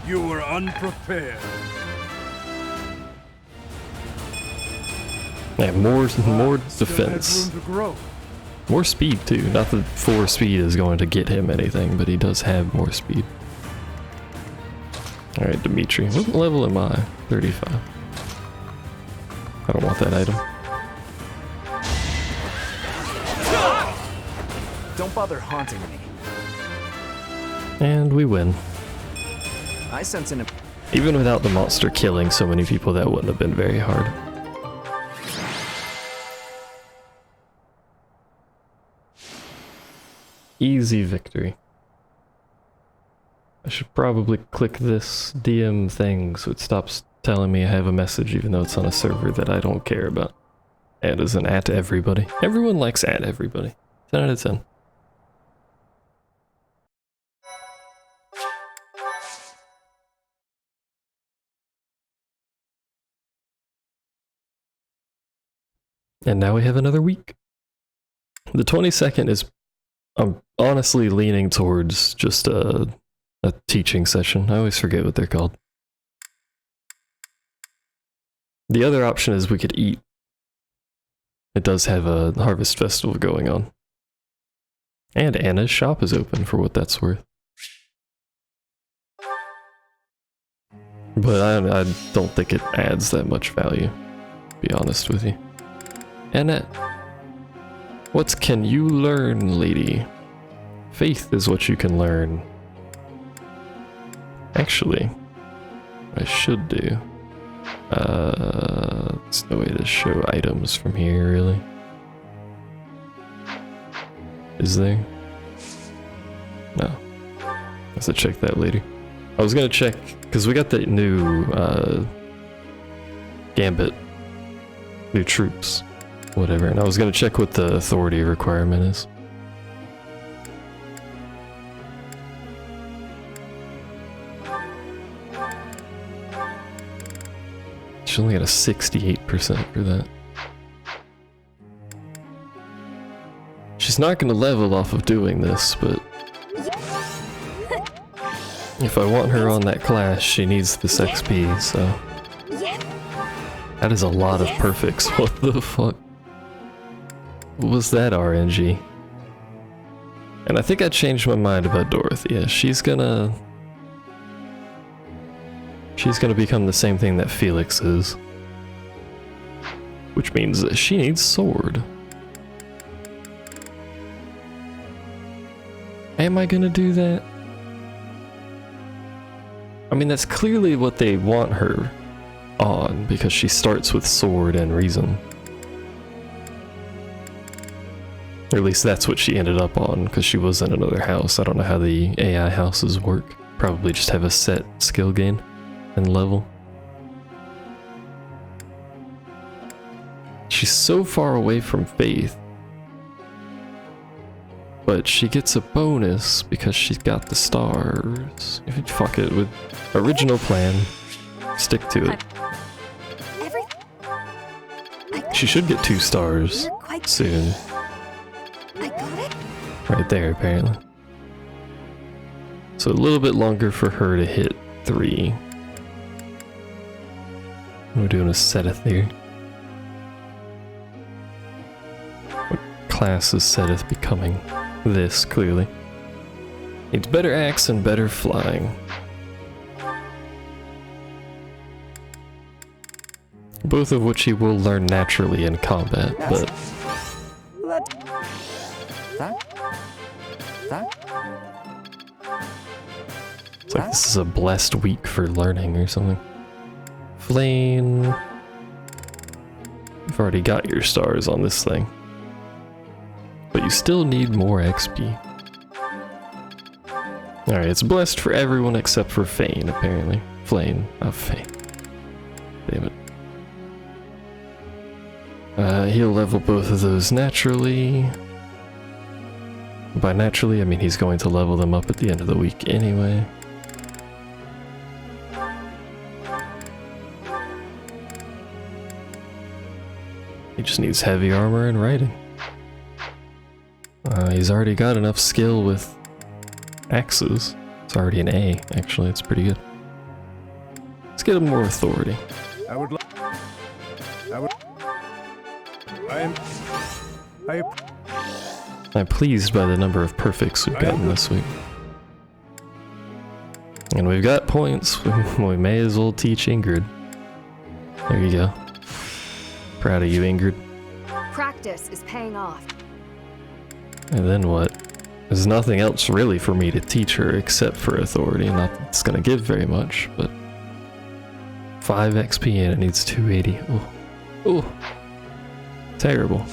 You were unprepared. Yeah, more Still defense. had room to grow. More speed too. Not that 4 speed is going to get him anything, but he does have more speed. Alright, Dimitri. What level am I? 35. I don't want that item. Don't bother haunting me. And we win. I sense an... Even without the monster killing so many people, that wouldn't have been very hard. Easy victory. I should probably click this DM thing so it stops telling me I have a message even though it's on a server that I don't care about. And as an at everybody. Everyone likes at everybody. 10 out of 10. And now we have another week. The 22nd is, I'm honestly leaning towards just a teaching session. I always forget what they're called. The other option is we could eat. It does have a harvest festival going on. And Anna's shop is open for what that's worth. But I don't think it adds that much value, to be honest with you. Annette, what can you learn, lady? Faith is what you can learn. Actually, I should do. There's no way to show items from here, really. Is there? No. I have to check that later. I was gonna check, because we got the new, Gambit. New troops. Whatever, and I was gonna check what the authority requirement is. She only got a 68% for that. She's not gonna level off of doing this, but if I want her on that class, she needs this XP, so... That is a lot of perfects, what the fuck? What was that RNG? And I think I changed my mind about Dorothea. She's gonna become the same thing that Felix is. Which means that she needs sword. Am I gonna do that? I mean, that's clearly what they want her on, because she starts with sword and reason. Or at least that's what she ended up on, because she was in another house. I don't know how the AI houses work. Probably just have a set skill gain and level. She's so far away from Faith. But she gets a bonus because she's got the stars. Fuck it, with original plan, stick to it. She should get 2 stars soon. Right there, apparently. So a little bit longer for her to hit 3. We're doing a Seteth here. What class is Seteth becoming? This, clearly. Needs better axe and better flying. Both of which he will learn naturally in combat, but... It's like this is a blessed week for learning or something. Flame. You've already got your stars on this thing. But you still need more XP. Alright, it's blessed for everyone except for Fane, apparently. Flame, not Fane. Damn it. He'll level both of those naturally. By naturally, I mean he's going to level them up at the end of the week anyway. He just needs heavy armor and riding. He's already got enough skill with axes. It's already an A, actually, it's pretty good. Let's get him more authority. I'm pleased by the number of perfects we've gotten this week. And we've got points, we may as well teach Ingrid. There you go. Proud of you, Ingrid. Practice is paying off. And then what? There's nothing else really for me to teach her except for authority. Not that it's gonna give very much, but 5 XP and it needs 280. Oh, oh, terrible.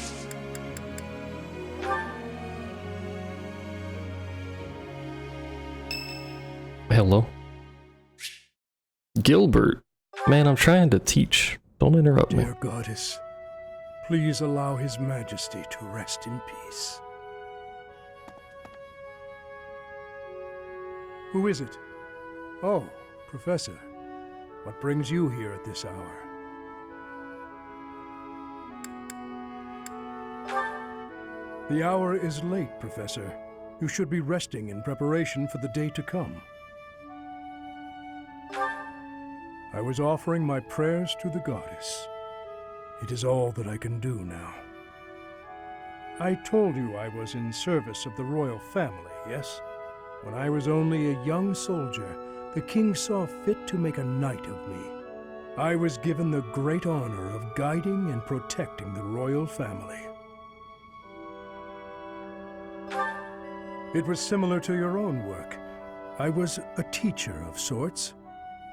Hello. Gilbert. Man, I'm trying to teach. Don't interrupt me. Dear goddess, please allow His Majesty to rest in peace. Who is it? Oh, Professor. What brings you here at this hour? The hour is late, Professor. You should be resting in preparation for the day to come. I was offering my prayers to the goddess. It is all that I can do now. I told you I was in service of the royal family, yes? When I was only a young soldier, the king saw fit to make a knight of me. I was given the great honor of guiding and protecting the royal family. It was similar to your own work. I was a teacher of sorts.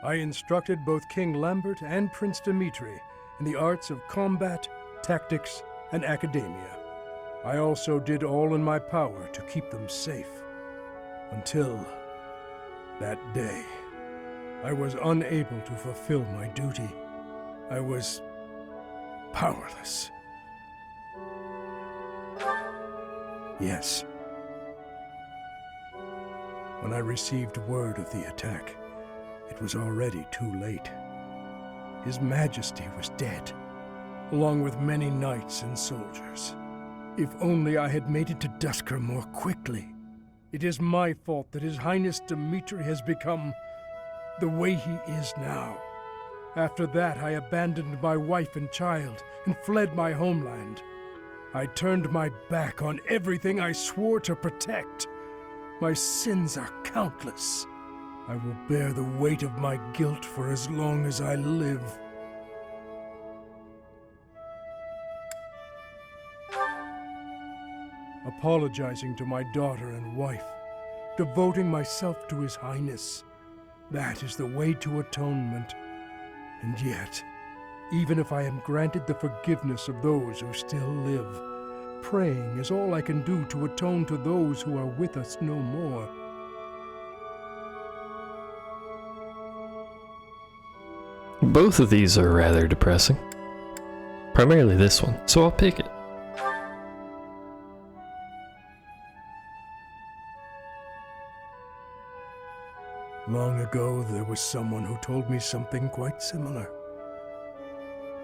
I instructed both King Lambert and Prince Dimitri in the arts of combat, tactics, and academia. I also did all in my power to keep them safe. Until that day, I was unable to fulfill my duty. I was powerless. Yes. When I received word of the attack, it was already too late. His Majesty was dead, along with many knights and soldiers. If only I had made it to Duscur more quickly. It is my fault that His Highness Dimitri has become the way he is now. After that, I abandoned my wife and child and fled my homeland. I turned my back on everything I swore to protect. My sins are countless. I will bear the weight of my guilt for as long as I live. Apologizing to my daughter and wife, devoting myself to His Highness. That is the way to atonement. And yet, even if I am granted the forgiveness of those who still live, praying is all I can do to atone to those who are with us no more. Both of these are rather depressing. Primarily this one, so I'll pick it. Long ago, there was someone who told me something quite similar.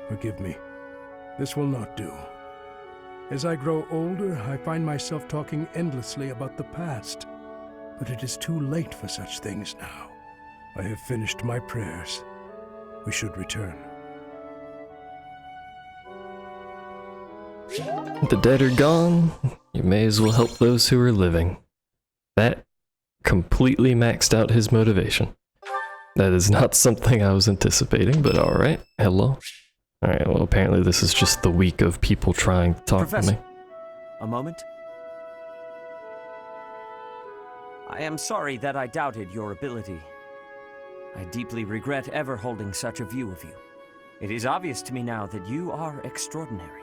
Forgive me. This will not do. As I grow older, I find myself talking endlessly about the past. But it is too late for such things now. I have finished my prayers. We should return. The dead are gone. You may as well help those who are living. That completely maxed out his motivation. That is not something I was anticipating, but alright. Hello. Alright, well apparently this is just the week of people trying to talk to me. A moment. I am sorry that I doubted your ability. I deeply regret ever holding such a view of you. It is obvious to me now that you are extraordinary.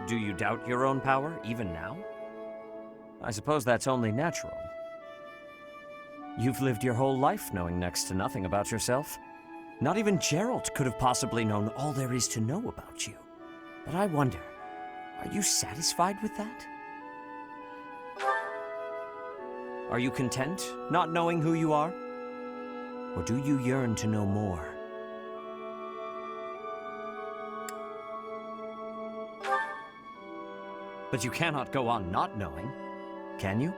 Do you doubt your own power, even now? I suppose that's only natural. You've lived your whole life knowing next to nothing about yourself. Not even Geralt could have possibly known all there is to know about you. But I wonder, are you satisfied with that? Are you content, not knowing who you are? Or do you yearn to know more? But you cannot go on not knowing, can you?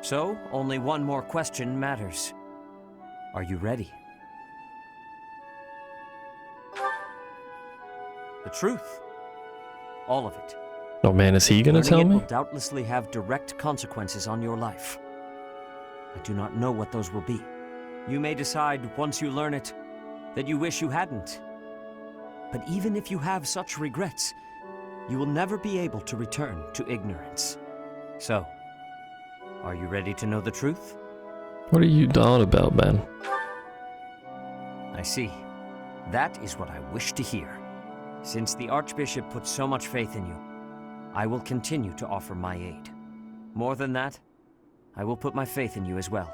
So, only one more question matters. Are you ready? The truth. All of it. Oh man, is he gonna tell Learning it me? will doubtlessly have direct consequences on your life. I do not know what those will be. You may decide, once you learn it, that you wish you hadn't. But even if you have such regrets, you will never be able to return to ignorance. So, are you ready to know the truth? What are you on about, man? I see. That is what I wish to hear. Since the Archbishop put so much faith in you, I will continue to offer my aid. More than that, I will put my faith in you as well,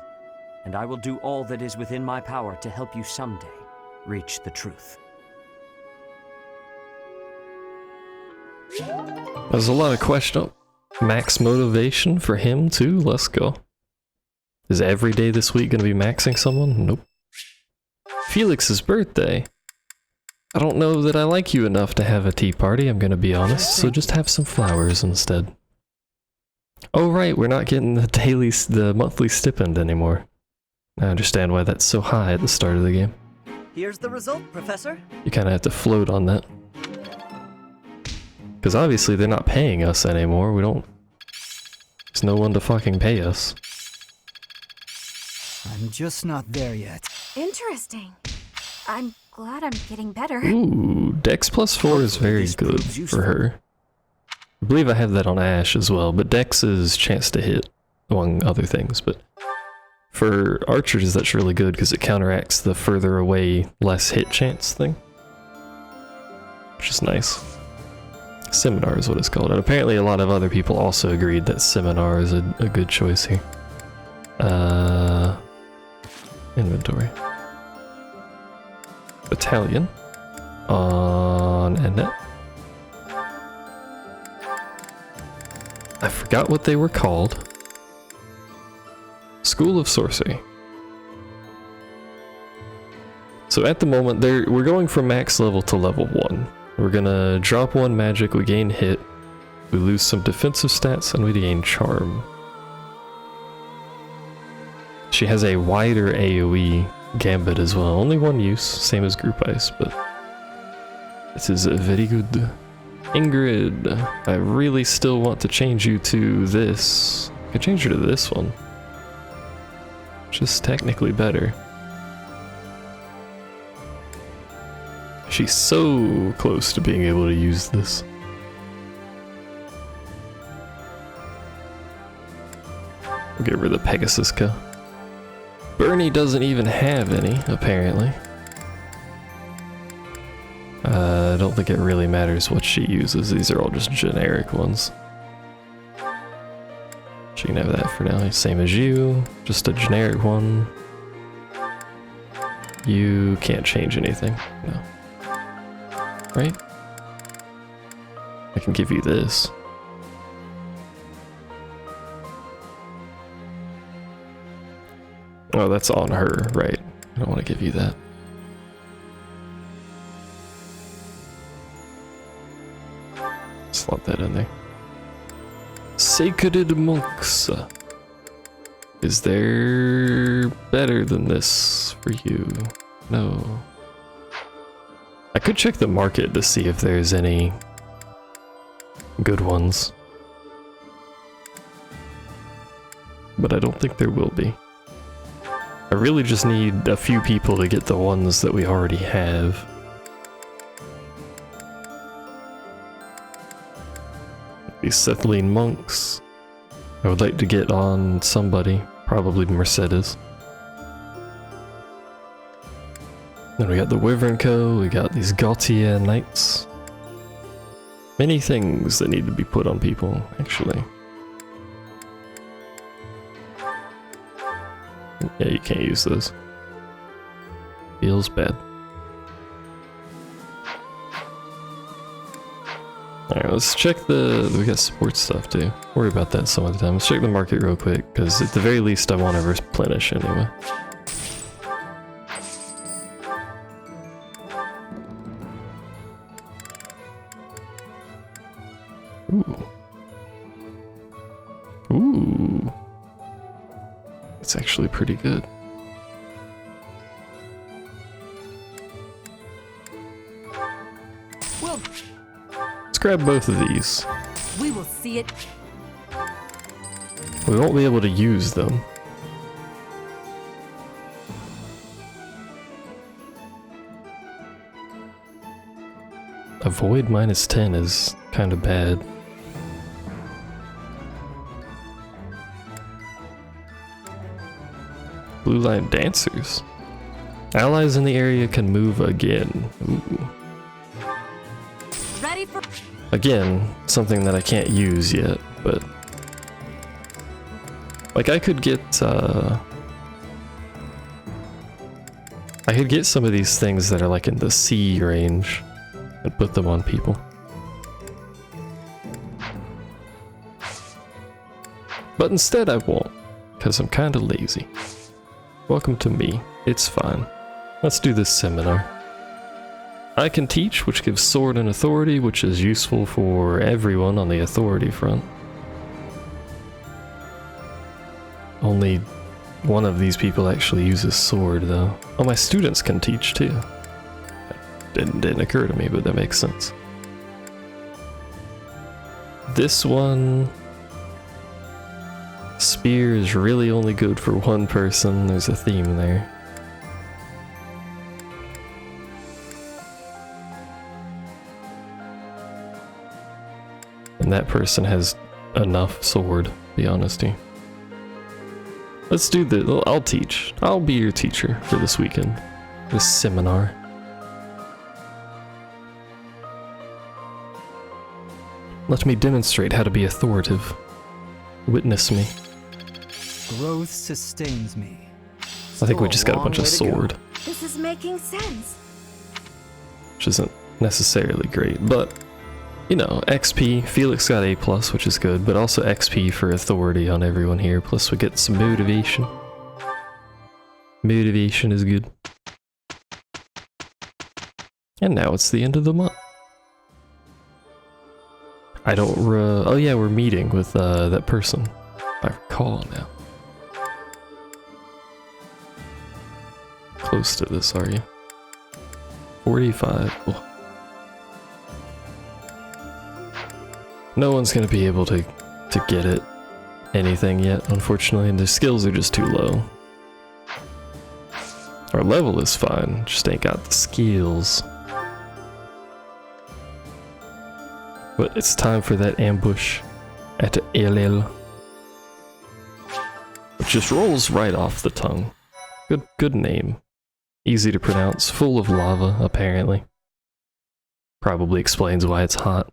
and I will do all that is within my power to help you someday reach the truth. There's a lot of question. Max motivation for him too? Let's go. Is every day this week gonna be maxing someone? Nope. Felix's birthday. I don't know that I like you enough to have a tea party, I'm gonna be honest, so just have some flowers instead. Oh right, we're not getting the monthly stipend anymore. I understand why that's so high at the start of the game. Here's the result, Professor. You kinda have to float on that. Because obviously they're not paying us anymore, there's no one to fucking pay us. I'm just not there yet. Interesting. I'm glad I'm getting better. Ooh, Dex +4 is very good for her. I believe I have that on Ash as well, but Dex is chance to hit, among other things, but for archers that's really good because it counteracts the further away, less hit chance thing. Which is nice. Seminar is what it's called, and apparently a lot of other people also agreed that Seminar is a good choice here. Inventory. Battalion. On Endnet. I forgot what they were called. School of Sorcery. So at the moment, we're going from max level to level 1. We're gonna drop 1 magic, we gain hit, we lose some defensive stats, and we gain charm. She has a wider AoE gambit as well. Only 1 use, same as Group Ice, but this is very good. Ingrid, I really still want to change you to this. I could change her to this one. Just technically better. She's so close to being able to use this. We'll get rid of Pegasuska. Bernie doesn't even have any, apparently. I don't think it really matters what she uses, these are all just generic ones. She can have that for now, same as you, just a generic one. You can't change anything, no. Right? I can give you this. Oh, that's on her, right. I don't want to give you that. Slot that in there. Sacred Monks. Is there better than this for you? No. I could check the market to see if there's any good ones. But I don't think there will be. I really just need a few people to get the ones that we already have. These Sethlene monks. I would like to get on somebody, probably Mercedes. Then we got the Wyvern Co, we got these Gautier Knights. Many things that need to be put on people, actually. Yeah, you can't use those. Feels bad. Alright, let's check we got support stuff too. Worry about that some other time. Let's check the market real quick, because at the very least I want to replenish anyway. Ooh. Ooh. It's actually pretty good. Well, let's grab both of these. We will see it. We won't be able to use them. Avoid -10 is kind of bad. Blue line dancers. Allies in the area can move again. Ooh. Ready for Again, something that I can't use yet, but Like, I could get some of these things that are like in the C range and put them on people. But instead I won't, because I'm kinda lazy. Welcome to me. It's fine. Let's do this seminar. I can teach, which gives sword and authority, which is useful for everyone on the authority front. Only one of these people actually uses sword, though. Oh, my students can teach, too. Didn't occur to me, but that makes sense. This one... Spear is really only good for one person. There's a theme there. And that person has enough sword, to be honest here. Let's do the... I'll teach. I'll be your teacher for this weekend. This seminar. Let me demonstrate how to be authoritative. Witness me. Growth sustains me. I think we just got a bunch of sword. This is making sense. Which isn't necessarily great, but... You know, XP. Felix got A+, which is good, but also XP for authority on everyone here, plus we get some motivation. Motivation is good. And now it's the end of the month. I don't oh yeah, we're meeting with that person. I recall now. Close to this, are you? 45. Oh. No one's gonna be able to get it anything yet, unfortunately, and their skills are just too low. Our level is fine, just ain't got the skills. But it's time for that ambush at Emblem. Which just rolls right off the tongue. Good name. Easy to pronounce, full of lava, apparently. Probably explains why it's hot.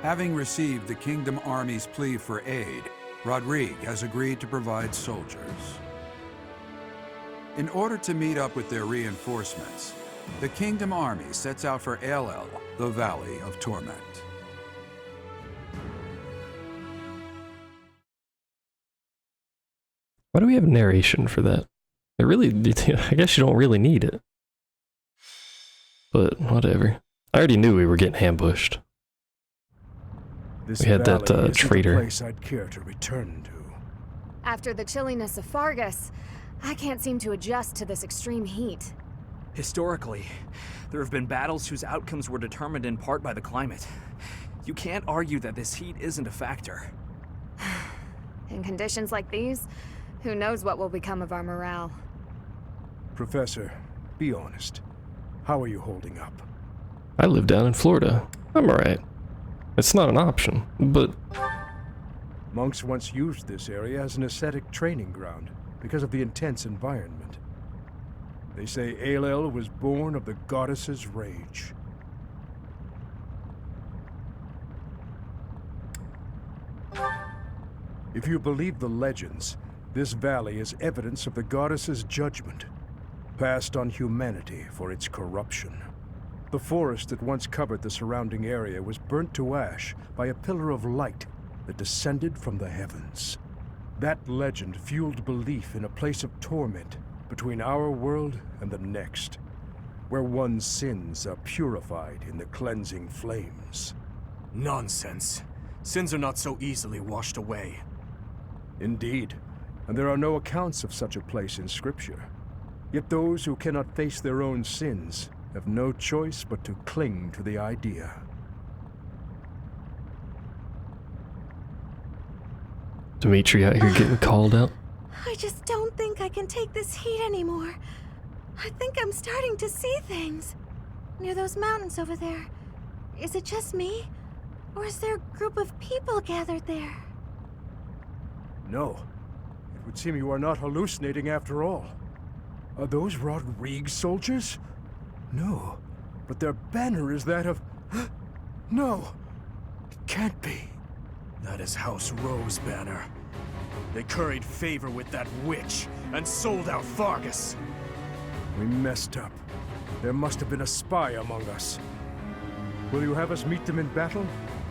Having received the Kingdom Army's plea for aid, Rodrigue has agreed to provide soldiers. In order to meet up with their reinforcements, the Kingdom Army sets out for Emblem, the Valley of Torment. Why do we have narration for that? I guess you don't really need it. But whatever. I already knew we were getting ambushed. This we had that valley traitor. isn't a place I'd care to return to. After the chilliness of Fargus, I can't seem to adjust to this extreme heat. Historically, there have been battles whose outcomes were determined in part by the climate. You can't argue that this heat isn't a factor. In conditions like these, who knows what will become of our morale. Professor, be honest. How are you holding up? I live down in Florida. I'm alright. It's not an option, but... Monks once used this area as an ascetic training ground because of the intense environment. They say Aelel was born of the goddess's rage. If you believe the legends, this valley is evidence of the goddess's judgment, passed on humanity for its corruption. The forest that once covered the surrounding area was burnt to ash by a pillar of light that descended from the heavens. That legend fueled belief in a place of torment between our world and the next, where one's sins are purified in the cleansing flames. Nonsense. Sins are not so easily washed away. Indeed, and there are no accounts of such a place in Scripture. Yet those who cannot face their own sins have no choice but to cling to the idea. Dimitri out here getting called out. I just don't think I can take this heat anymore. I think I'm starting to see things. Near those mountains over there. Is it just me? Or is there a group of people gathered there? No. It would seem you are not hallucinating after all. Are those Rodrigue soldiers? No. But their banner is that of... No! It can't be. That is House Rowe's banner. They curried favor with that witch and sold out Fargus. We messed up. There must have been a spy among us. Will you have us meet them in battle,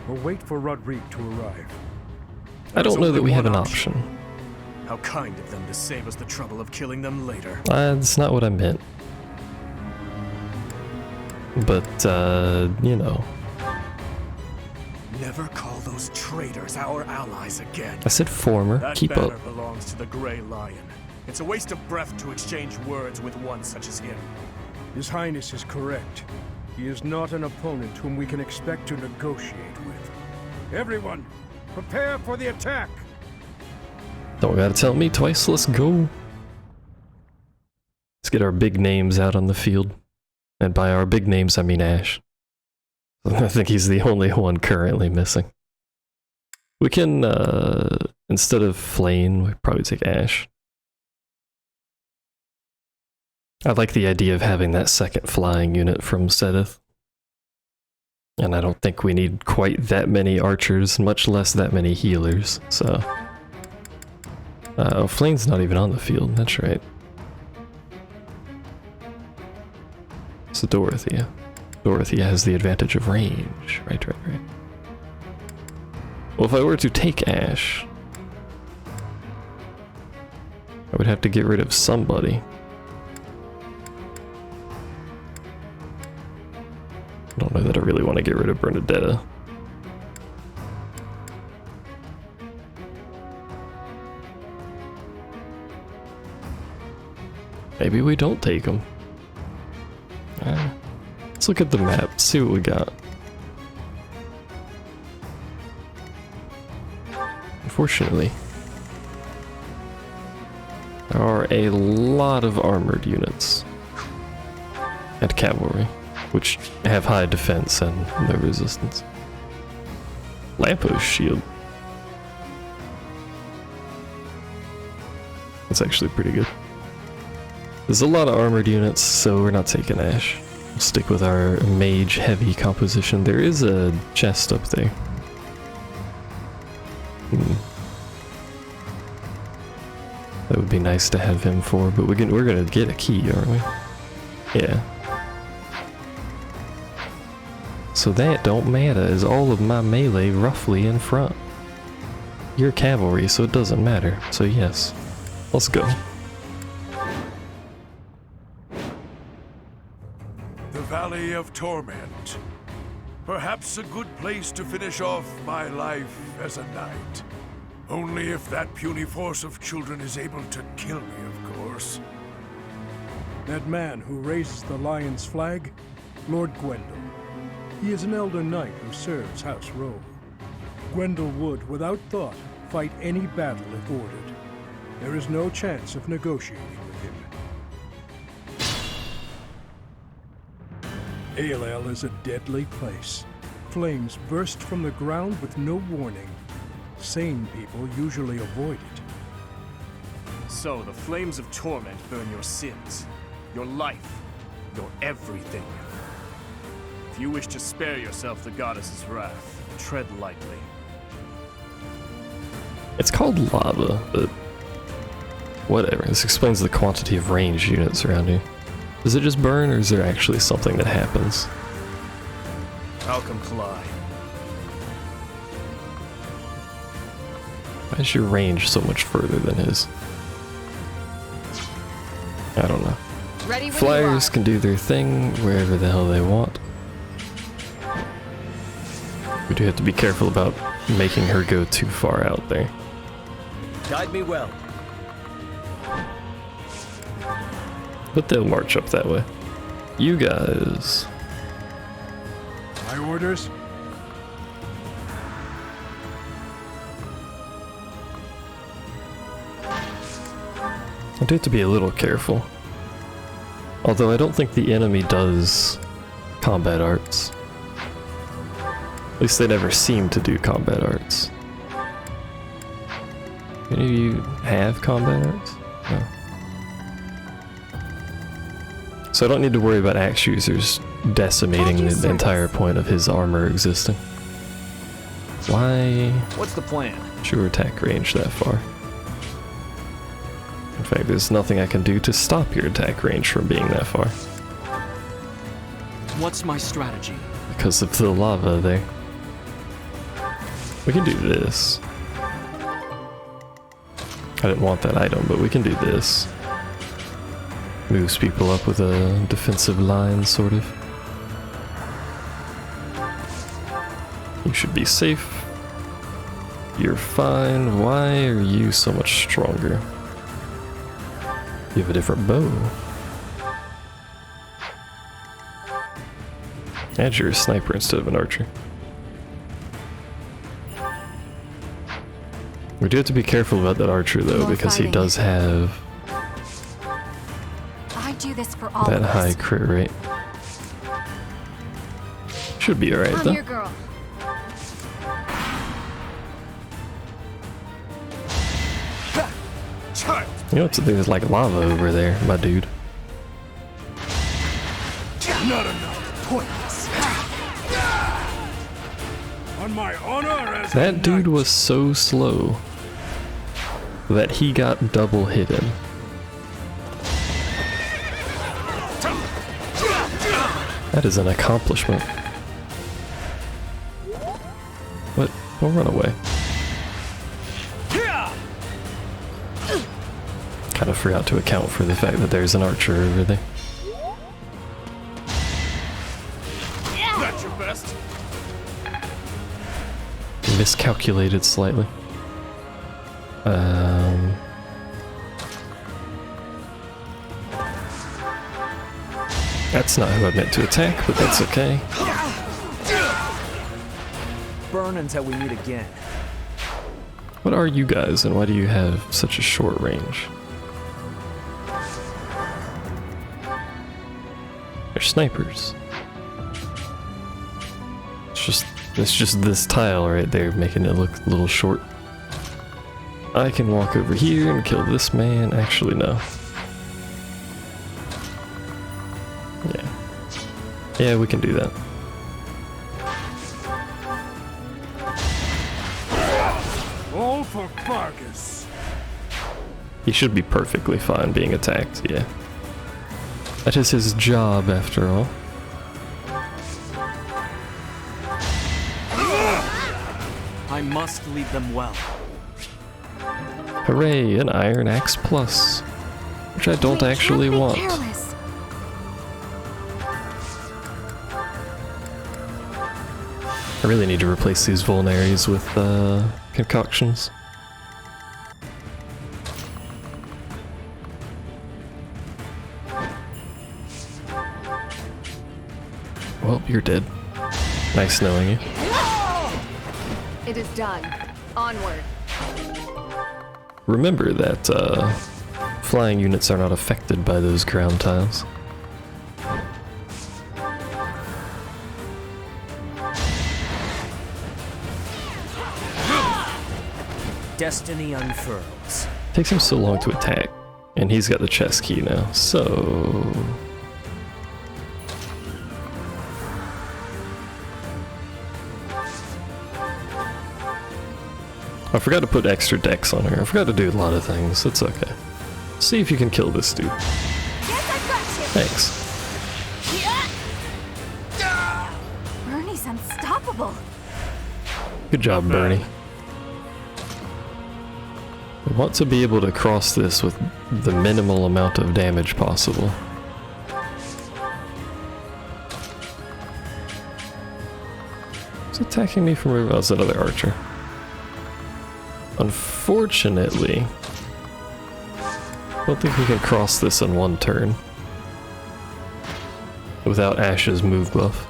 or wait for Rodrigue to arrive? I don't know that we have an option. How kind of them to save us the trouble of killing them later. That's not what I meant. But, you know. Never call those traitors our allies again. I said former. That Keep banner up. belongs to the Grey Lion. It's a waste of breath to exchange words with one such as him. His Highness is correct. He is not an opponent whom we can expect to negotiate with. Everyone, prepare for the attack! Don't gotta tell me twice, let's go. Let's get our big names out on the field. And by our big names, I mean Ash. I think he's the only one currently missing. We can, instead of Flame, we probably take Ash. I like the idea of having that second flying unit from Sedith. And I don't think we need quite that many archers, much less that many healers, so... oh, Flame's not even on the field, that's right. So Dorothea. Dorothea has the advantage of range. Right. Well, if I were to take Ash, I would have to get rid of somebody. I don't know that I really want to get rid of Bernadetta. Maybe we don't take him. Let's look at the map, see what we got. Unfortunately, there are a lot of armored units and cavalry, which have high defense and no resistance. Lamppost shield. That's actually pretty good. There's a lot of armored units, so we're not taking Ash. We'll stick with our mage heavy composition. There is a chest up there. That would be nice to have him for, but we're gonna get a key, aren't we? Yeah. So that don't matter, is all of my melee roughly in front. You're cavalry, so it doesn't matter. So yes, let's go. The Valley of Torment. Perhaps a good place to finish off my life as a knight. Only if that puny force of children is able to kill me, of course. That man who raises the lion's flag? Lord Gwendol. He is an elder knight who serves House Rowe. Gwendol would, without thought, fight any battle if ordered. There is no chance of negotiating with him. Aelel is a deadly place. Flames burst from the ground with no warning. Sane people usually avoid it. So the flames of torment burn your sins, your life, your everything. If you wish to spare yourself the goddess's wrath, tread lightly. It's called lava, but whatever. This explains the quantity of ranged units around here. Does it just burn, or is there actually something that happens? Malcolm Clyde. Why is your range so much further than his? I don't know. Flyers can do their thing wherever the hell they want. We do have to be careful about making her go too far out there. Guide me well. But they'll march up that way. You guys. My orders? I do have to be a little careful. Although I don't think the enemy does combat arts. At least they never seem to do combat arts. Any of you have combat arts? No. So I don't need to worry about axe users decimating the entire point of his armor existing. Why? What's the plan? Sure, attack range that far. In fact, there's nothing I can do to stop your attack range from being that far. What's my strategy? Because of the lava there. We can do this. I didn't want that item, but we can do this. Moves people up with a defensive line, sort of. You should be safe. You're fine. Why are you so much stronger? You have a different bow. And you're a sniper instead of an archer. We do have to be careful about that archer though, because he does have I do this for all that of us. high crit rate. Should be alright I'm though. your girl. You know, there's like lava over there, my dude. Not enough. Pointless. On my honor as That dude was so slow that he got double hidden. That is an accomplishment. What? Don't run away. Kind of forgot to account for the fact that there's an archer over there. That's your best. Miscalculated slightly. That's not who I meant to attack, but that's okay. Burn until we meet again. What are you guys, and why do you have such a short range? They're snipers. It's just this tile right there making it look a little short. I can walk over here and kill this man. Actually, no. Yeah. Yeah, we can do that. All for Vargas. He should be perfectly fine being attacked, yeah. That is his job, after all. I must lead them well. Hooray, an Iron Axe Plus. Which I don't actually want. Careless. I really need to replace these vulnaries with concoctions. Well, you're dead. Nice knowing you. It is done. Onward. Remember that flying units are not affected by those ground tiles. Destiny unfurls. Takes him so long to attack, and he's got the chest key now, so... I forgot to put extra dex on her. I forgot to do a lot of things. It's okay. See if you can kill this dude. Thanks. Bernie's unstoppable. Good job, Bernie. We want to be able to cross this with the minimal amount of damage possible. Who's attacking me from where? Oh, it's another archer. Unfortunately, I don't think we can cross this in one turn without Ash's move buff.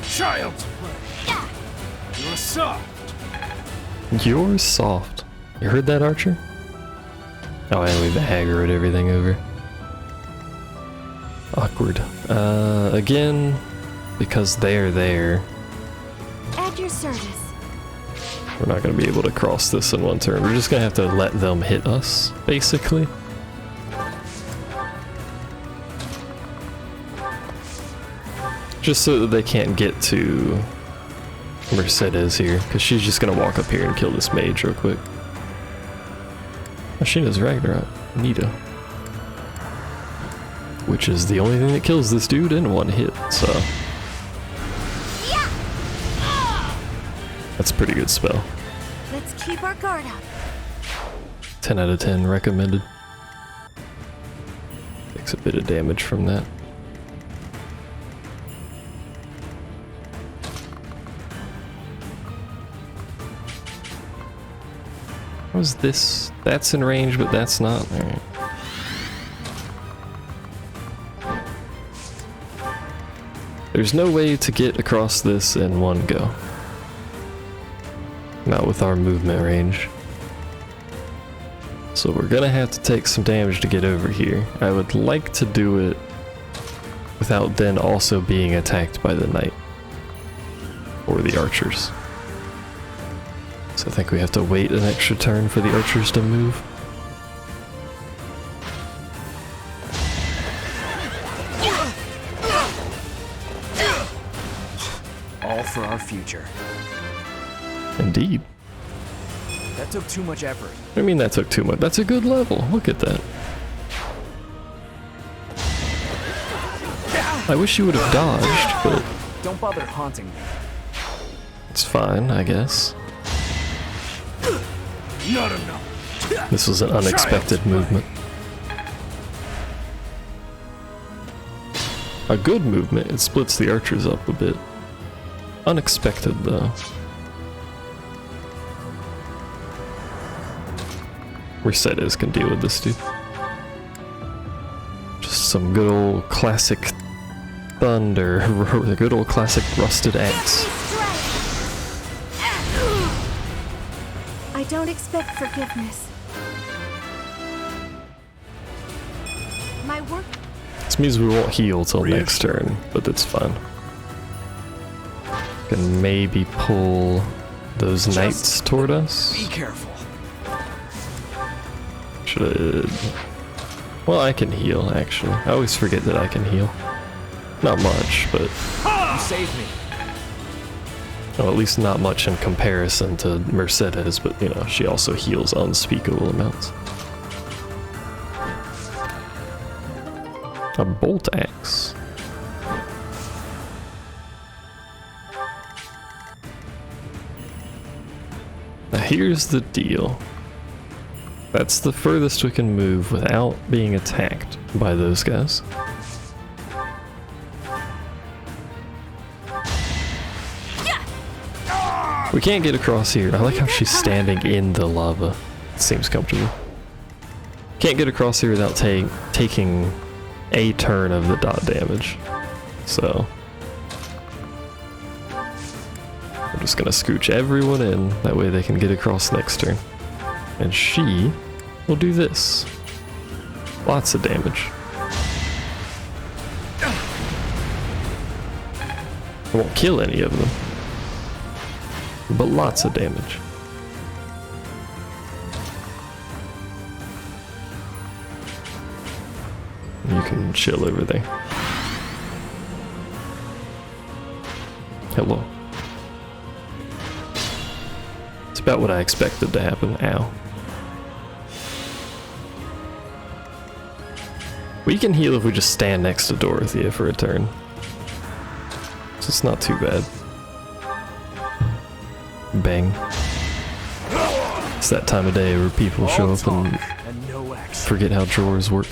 Child's play. You're soft. You're soft. You heard that, Archer? Oh, and we've aggroed everything over. Awkward. Again, because they're there, At your service. we're not going to be able to cross this in one turn. We're just going to have to let them hit us, basically. Just so that they can't get to Mercedes here, because she's just gonna walk up here and kill this mage real quick. Oh, she knows Ragnarok. Neato. Which is the only thing that kills this dude in one hit, so. That's a pretty good spell. Let's keep our guard up. 10 out of 10 recommended. Takes a bit of damage from that. What was this? That's in range, but that's not. Alright. There's no way to get across this in one go. Not with our movement range. So we're gonna have to take some damage to get over here. I would like to do it without then also being attacked by the knight. Or the archers. So I think we have to wait an extra turn for the archers to move. All for our future. Indeed. That took too much effort. I mean, that took too much. That's a good level. Look at that. I wish you would have dodged, but Don't bother haunting me. it's fine, I guess. Not enough. This was an unexpected movement. A good movement. It splits the archers up a bit. Unexpected, though. Mercedes can deal with this dude. Just some good old classic thunder, the good old classic rusted axe. I don't expect forgiveness. My work. This means we won't heal till next turn, but that's fine. Can maybe pull those knights toward us. Be careful. Should. Well, I can heal, actually. I always forget that I can heal. Not much, but. You saved me. Well, at least not much in comparison to Mercedes, but you know, she also heals unspeakable amounts. A bolt axe. Now here's the deal. That's the furthest we can move without being attacked by those guys. We can't get across here. I like how she's standing in the lava. It seems comfortable. Can't get across here without taking a turn of the dot damage. So I'm just gonna scooch everyone in. That way they can get across next turn. And she will do this. Lots of damage. I won't kill any of them, but lots of damage. You can chill over there. Hello. It's about what I expected to happen. Ow. We can heal if we just stand next to Dorothea for a turn. So it's not too bad. Bang. It's that time of day where people show up and forget how drawers work,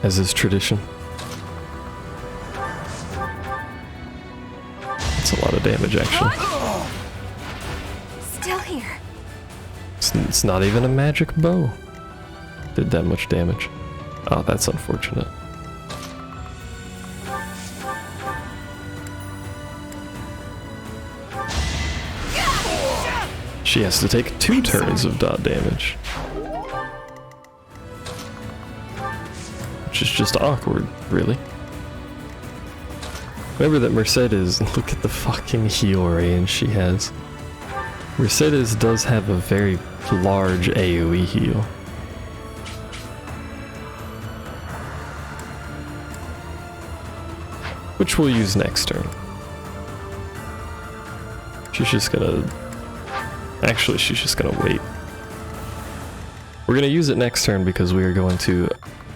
as is tradition. That's a lot of damage, actually. Still here. It's not even a magic bow. Did that much damage. Oh, that's unfortunate. She has to take 2 turns of dot damage. Which is just awkward, really. Remember that Mercedes, look at the fucking heal range she has. Mercedes does have a very large AoE heal. Which we'll use next turn. She's just gonna... Actually, she's just gonna wait. We're gonna use it next turn because we are going to,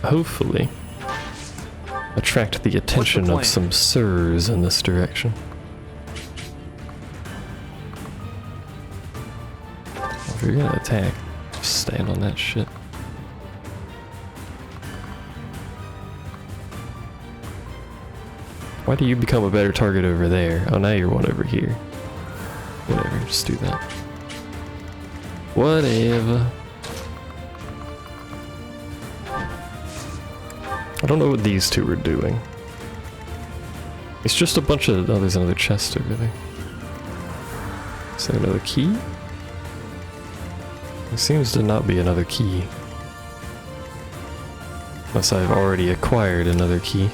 hopefully, attract the attention of some sirs in this direction. If you're gonna attack, just stand on that shit. Why do you become a better target over there? Oh, now you're one over here. Whatever, just do that. Whatever. I don't know what these two are doing. It's just a bunch of... Oh, there's another chest over there. Is there another key? There seems to not be another key. Unless I've already acquired another key.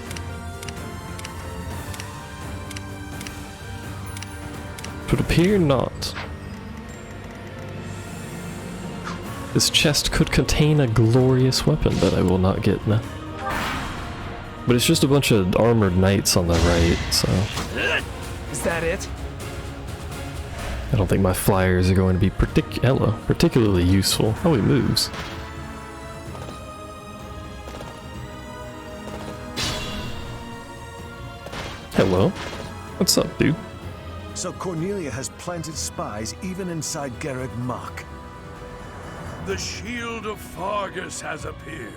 It would appear not. This chest could contain a glorious weapon that I will not get now. But it's just a bunch of armored knights on the right, so... Is that it? I don't think my flyers are going to be particularly useful. Oh, he moves. Hello. What's up, dude? So Cornelia has planted spies even inside Garreg Mach. The Shield of Fargus has appeared.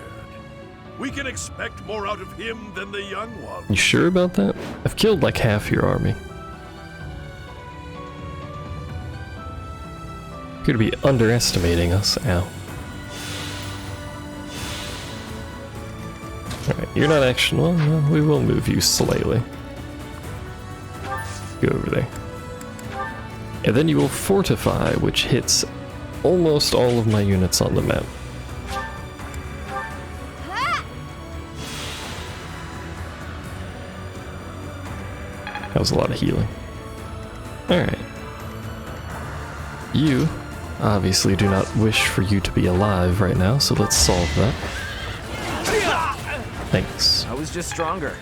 We can expect more out of him than the young one. You sure about that? I've killed like half your army. You're to be underestimating us. Ow. Alright, you're not actually... Well, no, we will move you slightly. Go over there. And then you will fortify, which hits almost all of my units on the map. That was a lot of healing. Alright. You obviously do not wish for you to be alive right now, so let's solve that. Thanks. I was just stronger.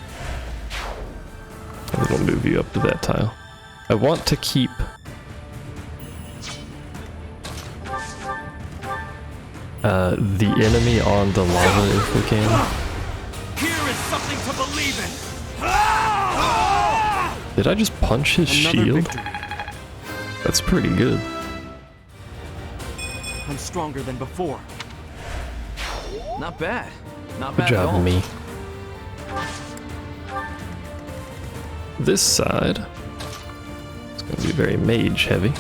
I'm gonna move you up to that tile. I want to keep... the enemy on the lava if we can. Here is something to believe in. Did I just punch his shield? That's pretty good. I'm stronger than before. Not bad. Not Good bad at all. job, me. This side is going to be very mage heavy.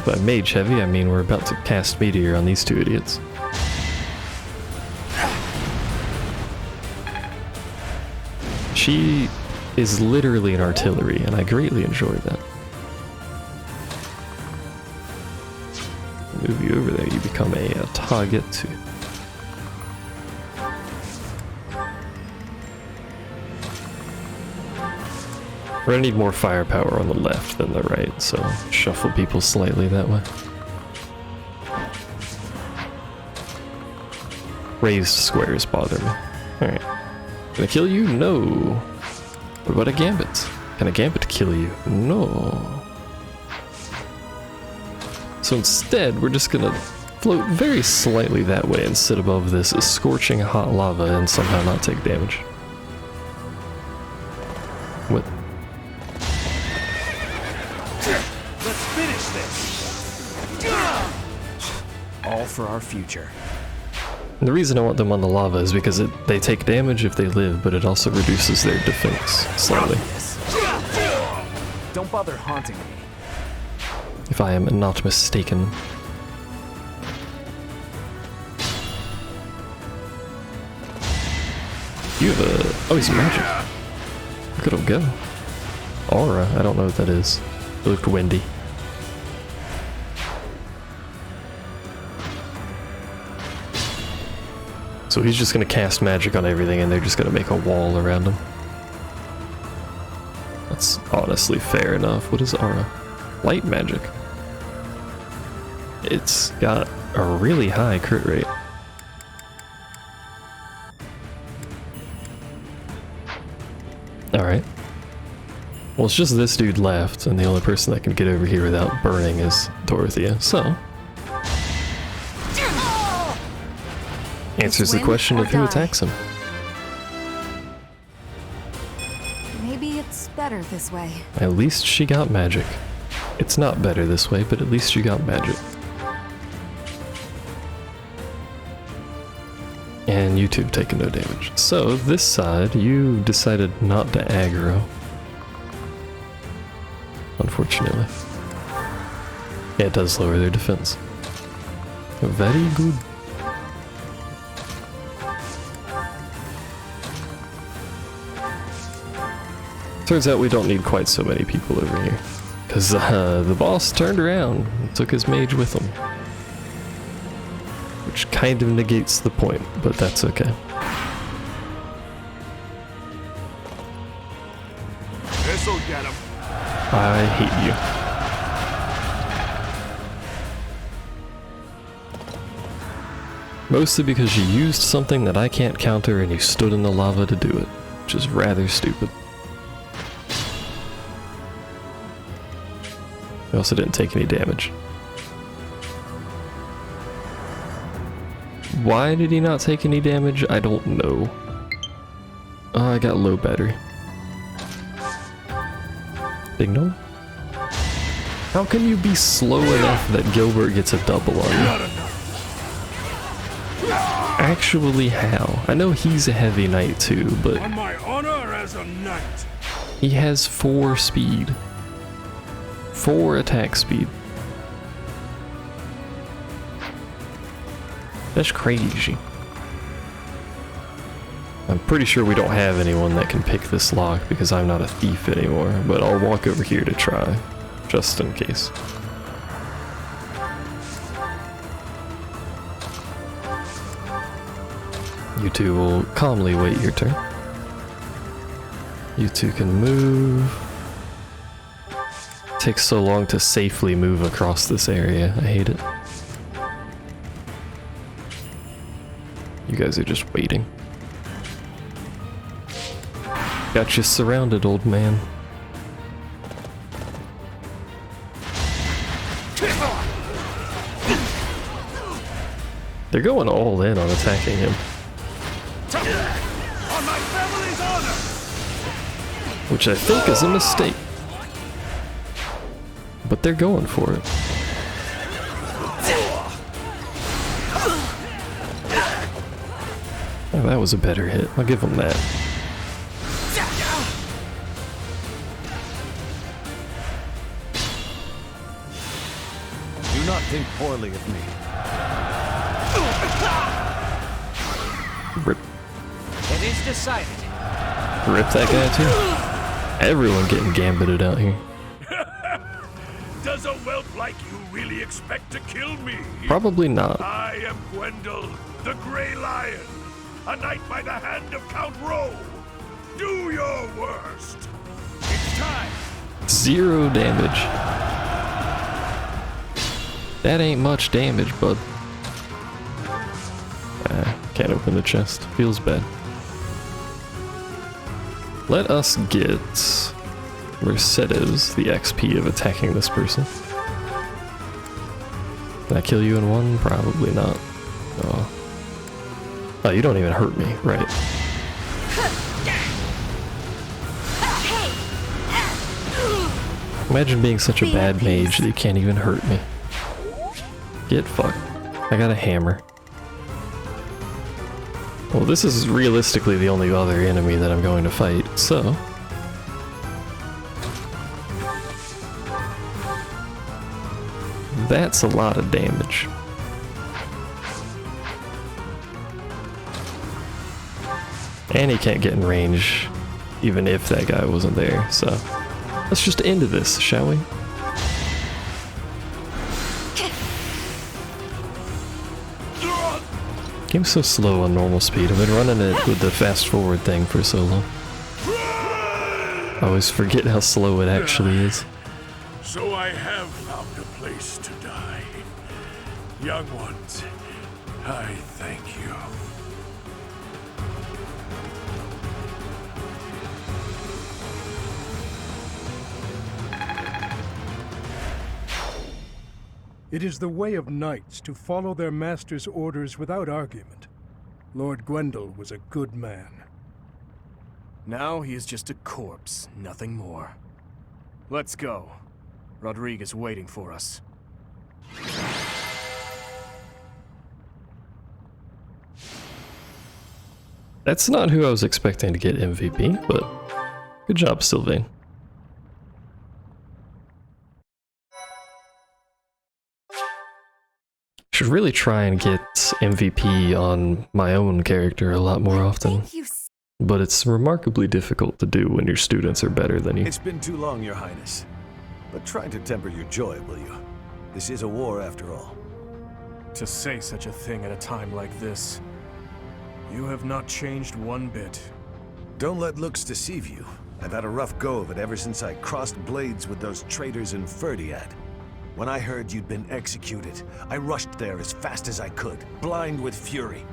By mage heavy, I mean we're about to cast meteor on these two idiots. She is literally an artillery, and I greatly enjoy that. Move you over there, you become a target too. We're gonna need more firepower on the left than the right, so shuffle people slightly that way. Raised squares bother me. Alright. Can I kill you? No. What about a gambit? Can a gambit kill you? No. So instead, we're just gonna float very slightly that way and sit above this scorching hot lava and somehow not take damage. What? Let's finish this. All for our future. And the reason I want them on the lava is because they take damage if they live, but it also reduces their defense slightly. Don't bother haunting me. If I am not mistaken. You have a... Oh, he's magic. Look at him go. Aura, I don't know what that is. It looked windy. So he's just gonna cast magic on everything and they're just gonna make a wall around him. That's honestly fair enough. What is aura? Light magic. It's got a really high crit rate. Alright. Well, it's just this dude left, and the only person that can get over here without burning is Dorothea, so... Answers the question of who attacks him. Maybe it's better this way. At least she got magic. It's not better this way, but at least she got magic. And you two have taken no damage. So, this side, you decided not to aggro. Unfortunately. Yeah, it does lower their defense. Very good. Turns out we don't need quite so many people over here. Because the boss turned around and took his mage with him. Which kind of negates the point, but that's okay. This'll get him. I hate you. Mostly because you used something that I can't counter and you stood in the lava to do it, which is rather stupid. I also didn't take any damage. Why did he not take any damage? I don't know. Oh, I got low battery. Big no? How can you be slow enough that Gilbert gets a double on you? Actually, how? I know he's a heavy knight too, but On my honor as a knight. he has 4 speed. 4 attack speed. That's crazy. I'm pretty sure we don't have anyone that can pick this lock because I'm not a thief anymore, but I'll walk over here to try, just in case. You two will calmly wait your turn. You two can move. Takes so long to safely move across this area. I hate it. You guys are just waiting. Got you surrounded, old man. They're going all in on attacking him. On my family's honor. Which I think is a mistake. But they're going for it. Oh, that was a better hit. I'll give them that. Do not think poorly of me. Rip. It is decided. Rip that guy too. Everyone getting gambited out here. Does a whelp like you really expect to kill me? Probably not. I am Gwendol, the Grey Lion, a knight by the hand of Count Rowe. Do your worst. It's time. 0 damage. That ain't much damage, bud. Can't open the chest. Feels bad. Let us get Mercedes the XP of attacking this person. Can I kill you in one? Probably not. Oh. Oh, you don't even hurt me, right? Imagine being such a bad mage that you can't even hurt me. Get fucked. I got a hammer. Well, this is realistically the only other enemy that I'm going to fight, so... That's a lot of damage. And he can't get in range, even if that guy wasn't there, so... Let's just end this, shall we? Game's so slow on normal speed. I've been running it with the fast forward thing for so long. I always forget how slow it actually is. So I have found a place to die. Young ones, I thank you. It is the way of knights to follow their master's orders without argument. Lord Gwendol was a good man. Now he is just a corpse, nothing more. Let's go. Rodrigue is waiting for us. That's not who I was expecting to get MVP, but good job, Sylvain. Should really try and get MVP on my own character a lot more often. But it's remarkably difficult to do when your students are better than you. It's been too long, Your Highness. But try to temper your joy, will you? This is a war after all. To say such a thing at a time like this. You have not changed one bit. Don't let looks deceive you. I've had a rough go of it ever since I crossed blades with those traitors in Ferdiad. When I heard you'd been executed, I rushed there as fast as I could, blind with fury.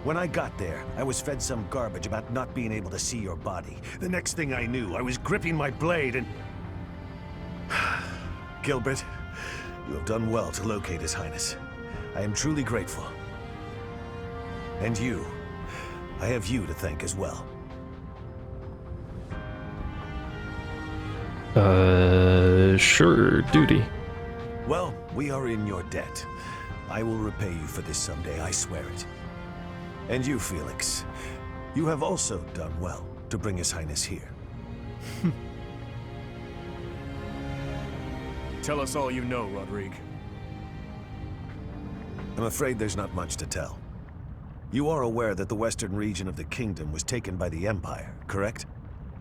When I got there, I was fed some garbage about not being able to see your body. The next thing I knew, I was gripping my blade and... Gilbert, you have done well to locate His Highness. I am truly grateful. And you, I have you to thank as well. Sure, duty. Well, we are in your debt. I will repay you for this someday, I swear it. And you, Felix, you have also done well to bring His Highness here. Tell us all you know, Rodrigue. I'm afraid there's not much to tell. You are aware that the western region of the kingdom was taken by the Empire, correct?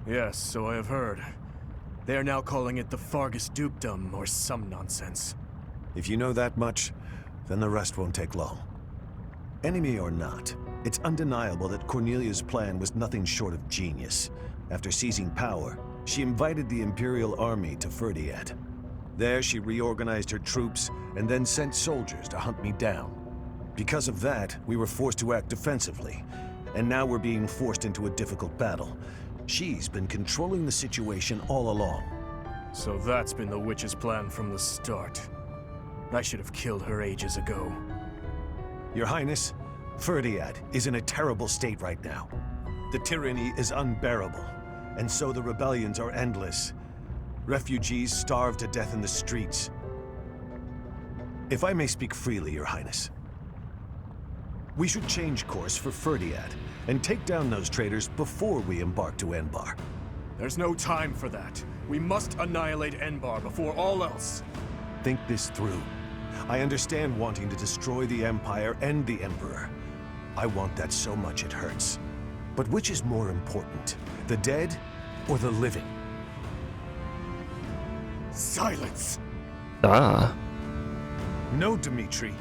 Yes, so I have heard. They are now calling it the Fargus Dukedom, or some nonsense. If you know that much, then the rest won't take long. Enemy or not, it's undeniable that Cornelia's plan was nothing short of genius. After seizing power, she invited the Imperial Army to Ferdiad. There she reorganized her troops and then sent soldiers to hunt me down. Because of that, we were forced to act defensively, and now we're being forced into a difficult battle. She's been controlling the situation all along. So that's been the witch's plan from the start. I should have killed her ages ago. Your Highness, Ferdiad is in a terrible state right now. The tyranny is unbearable, and so the rebellions are endless. Refugees starve to death in the streets. If I may speak freely, Your Highness, we should change course for Ferdiad and take down those traitors before we embark to Enbar. There's no time for that. We must annihilate Enbar before all else. Think this through. I understand wanting to destroy the Empire and the Emperor. I want that so much it hurts. But which is more important, the dead or the living? Silence! Ah. No, Dmitri.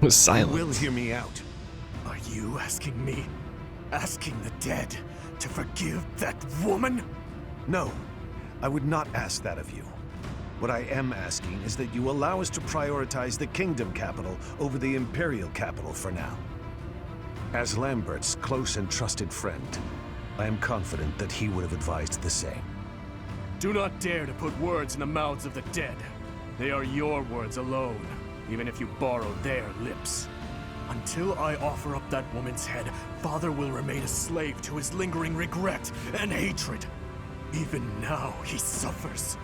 Silence. You will hear me out. Are you asking me? Asking the dead to forgive that woman? No, I would not ask that of you. What I am asking is that you allow us to prioritize the kingdom capital over the imperial capital for now. As Lambert's close and trusted friend, I am confident that he would have advised the same. Do not dare to put words in the mouths of the dead. They are your words alone, even if you borrow their lips. Until I offer up that woman's head, Father will remain a slave to his lingering regret and hatred. Even now, he suffers.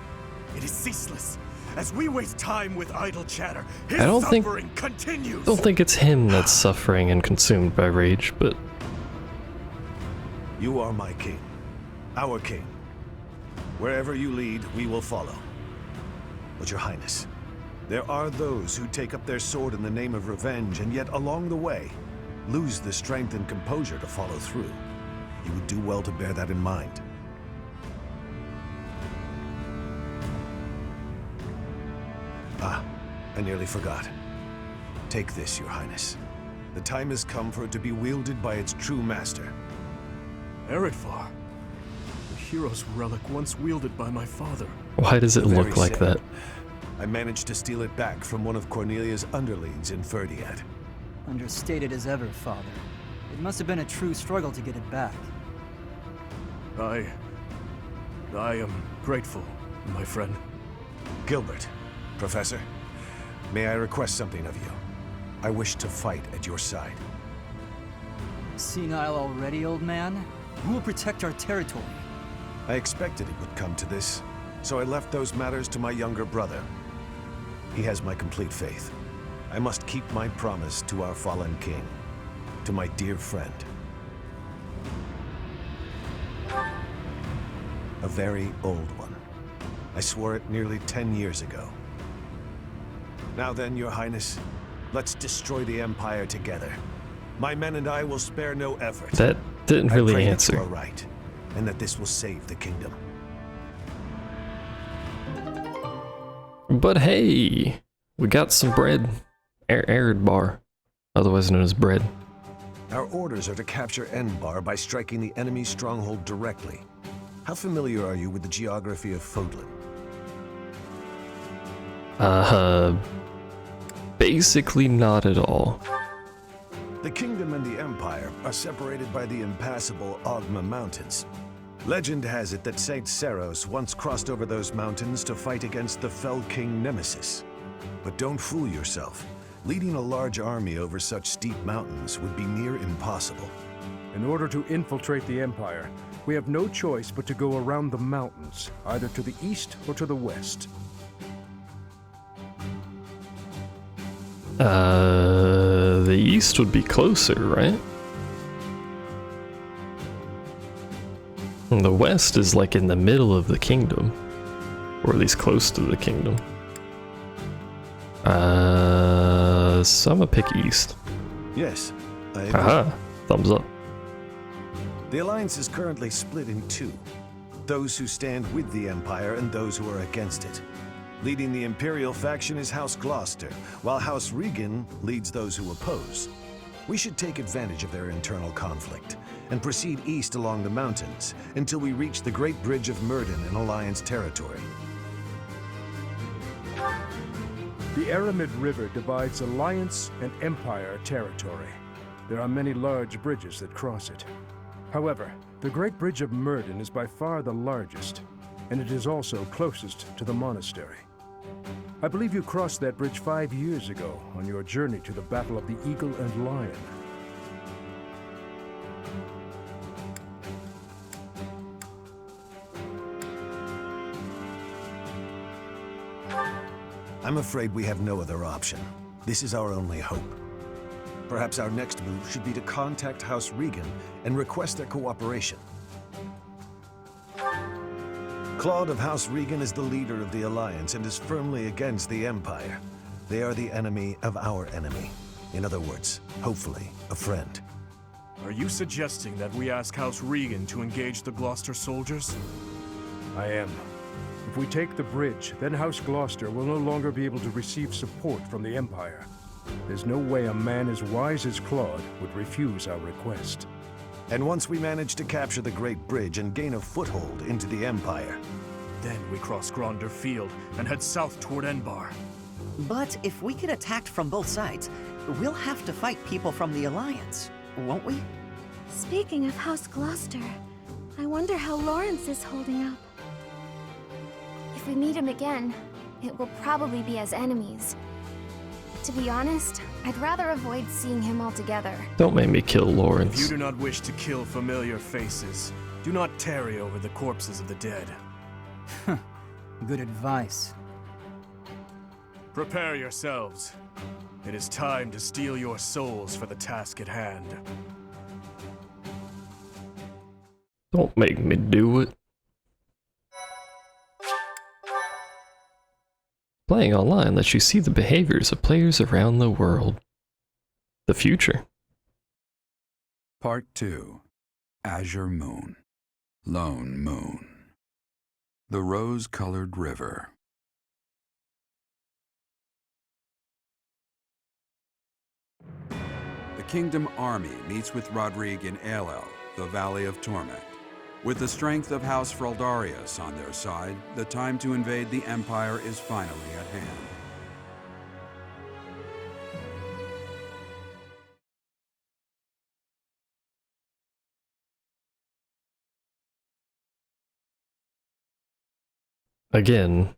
It is ceaseless. As we waste time with idle chatter, his suffering continues. I don't think it's him that's suffering and consumed by rage, but... You are my king. Our king. Wherever you lead, we will follow. But Your Highness, there are those who take up their sword in the name of revenge, and yet along the way, lose the strength and composure to follow through. You would do well to bear that in mind. Ah, I nearly forgot. Take this, Your Highness. The time has come for it to be wielded by its true master. Eredvar. The hero's relic once wielded by my father. Why does it look like Very that? sad. I managed to steal it back from one of Cornelia's underlings in Ferdiad. Understated as ever, Father. It must have been a true struggle to get it back. I am grateful, my friend. Gilbert, Professor, May I request something of you? I wish to fight at your side. Senile already, old man? Who will protect our territory? I expected it would come to this, so I left those matters to my younger brother. He has my complete faith. I must keep my promise to our fallen king, to my dear friend. A very old one. I swore it nearly 10 years ago. Now then, Your Highness, let's destroy the Empire together. My men and I will spare no effort. That didn't really I pray answer. that you are right, and that this will save the kingdom. But hey, we got some bread. Arid bar, otherwise known as bread. Our orders are to capture Enbar by striking the enemy's stronghold directly. How familiar are you with the geography of Fodlan? Basically not at all. The kingdom and the empire are separated by the impassable Ogma Mountains. Legend has it that Saint Seros once crossed over those mountains to fight against the fell king Nemesis. But don't fool yourself. Leading a large army over such steep mountains would be near impossible. In order to infiltrate the Empire, we have no choice but to go around the mountains, either to the east or to the west. The east would be closer, right? And the west is like in the middle of the kingdom, or at least close to the kingdom. So I'm gonna pick east. Yes, I agree. Aha, thumbs up. The Alliance is currently split in two. Those who stand with the Empire and those who are against it. Leading the Imperial faction is House Gloucester, while House Regan leads those who oppose. We should take advantage of their internal conflict and proceed east along the mountains until we reach the Great Bridge of Myrden in Alliance territory. The Aramid River divides Alliance and Empire territory. There are many large bridges that cross it. However, the Great Bridge of Myrden is by far the largest, and it is also closest to the monastery. I believe you crossed that bridge 5 years ago on your journey to the Battle of the Eagle and Lion. I'm afraid we have no other option. This is our only hope. Perhaps our next move should be to contact House Regan and request their cooperation. Claude of House Regan is the leader of the Alliance and is firmly against the Empire. They are the enemy of our enemy. In other words, hopefully, a friend. Are you suggesting that we ask House Regan to engage the Gloucester soldiers? I am. If we take the bridge, then House Gloucester will no longer be able to receive support from the Empire. There's no way a man as wise as Claude would refuse our request. And once we manage to capture the Great Bridge and gain a foothold into the Empire, then we cross Gronder Field and head south toward Enbar. But if we get attacked from both sides, we'll have to fight people from the Alliance, won't we? Speaking of House Gloucester, I wonder how Lawrence is holding up. If we meet him again, it will probably be as enemies. To be honest, I'd rather avoid seeing him altogether. Don't make me kill Lawrence. If you do not wish to kill familiar faces, do not tarry over the corpses of the dead. Good advice. Prepare yourselves. It is time to steal your souls for the task at hand. Don't make me do it. Playing online lets you see the behaviors of players around the world. The future. Part 2. Azure Moon. Lone Moon. The Rose-Colored River. The Kingdom Army meets with Rodrigue in Aelel, the Valley of Torment. With the strength of House Fraldarius on their side, the time to invade the Empire is finally at hand. Again,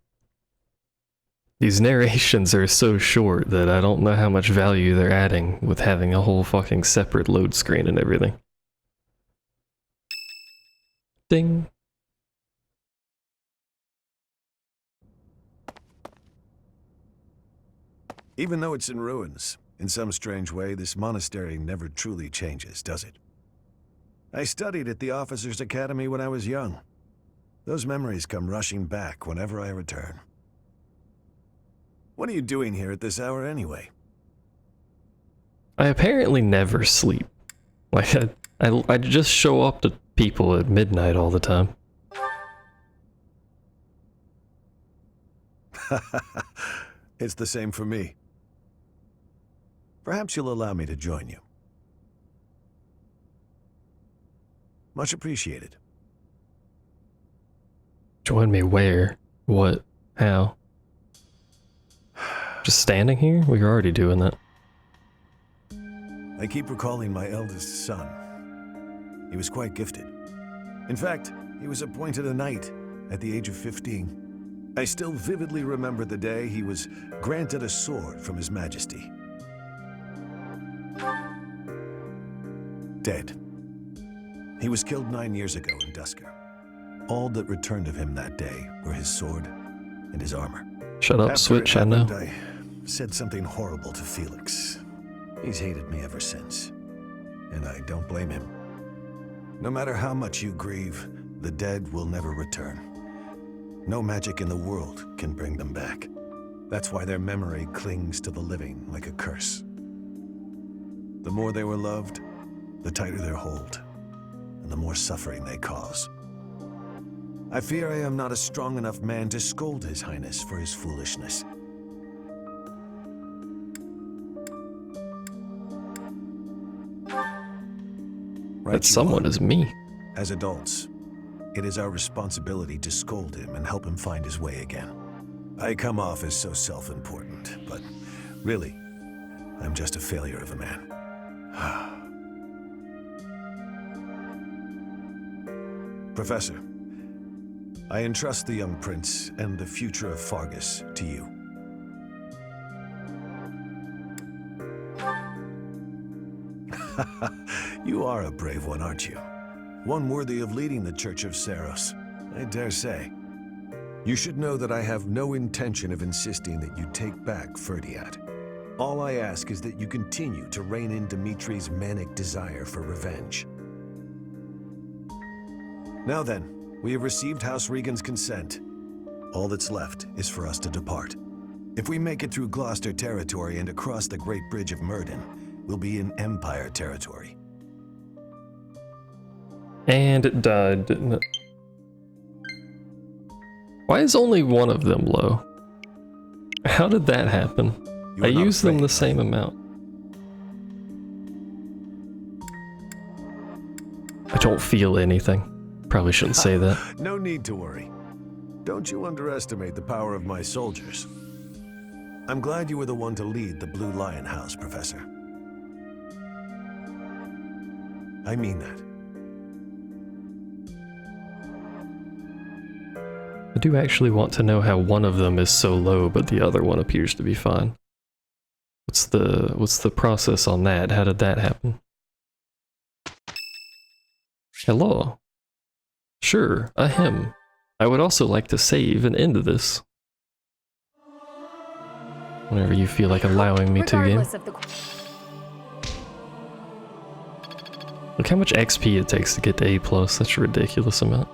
These narrations are so short that I don't know how much value they're adding with having a whole fucking separate load screen and everything. Ding. Even though it's in ruins, in some strange way, this monastery never truly changes, does it? I studied at the Officers' Academy when I was young. Those memories come rushing back whenever I return. What are you doing here at this hour anyway? I apparently never sleep. Like, I just show up to people at midnight all the time. It's the same for me. Perhaps you'll allow me to join you. Much appreciated. Join me where? What? How? Just standing here? We were already doing that. I keep recalling my eldest son. He was quite gifted. In fact, he was appointed a knight at the age of 15. I still vividly remember the day he was granted a sword from His Majesty. Dead. He was killed 9 years ago in Dusker. All that returned of him that day were his sword and his armor. Shut up, After Switch, it I know. happened, I said something horrible to Felix. He's hated me ever since. And I don't blame him. No matter how much you grieve, the dead will never return. No magic in the world can bring them back. That's why their memory clings to the living like a curse. The more they were loved, the tighter their hold, and the more suffering they cause. I fear I am not a strong enough man to scold His Highness for his foolishness. That someone is me. As adults, it is our responsibility to scold him and help him find his way again. I come off as so self-important, but really, I'm just a failure of a man. Professor, I entrust the young prince and the future of Fargus to you. You are a brave one, aren't you? One worthy of leading the Church of Seros, I dare say. You should know that I have no intention of insisting that you take back Ferdiat. All I ask is that you continue to rein in Dimitri's manic desire for revenge. Now then, we have received House Regan's consent. All that's left is for us to depart. If we make it through Gloucester territory and across the Great Bridge of Myrden, we'll be in Empire territory. And it died, didn't it? Why is only one of them low? How did that happen? I used them the same amount. I don't feel anything. Probably shouldn't say that. No need to worry. Don't you underestimate the power of my soldiers. I'm glad you were the one to lead the Blue Lion House, Professor. I mean that. I do actually want to know how one of them is so low, but the other one appears to be fine. What's the process on that? How did that happen? Hello. Sure, a hymn. I would also like to save and end this. Whenever you feel like allowing me to, game. Look how much XP it takes to get to A+, such a ridiculous amount.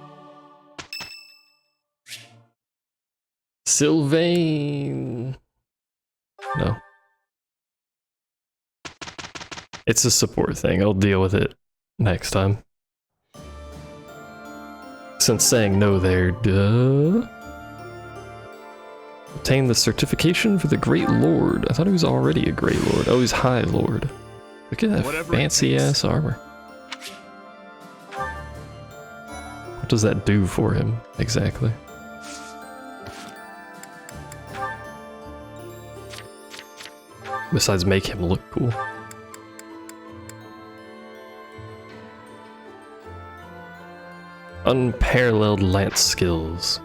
Sylvain! No. It's a support thing, I'll deal with it next time. Since saying no there, duh. Obtain the certification for the Great Lord. I thought he was already a Great Lord. Oh, he's High Lord. Look at that fancy ass armor. What does that do for him, exactly? Besides make him look cool. Unparalleled lance skills.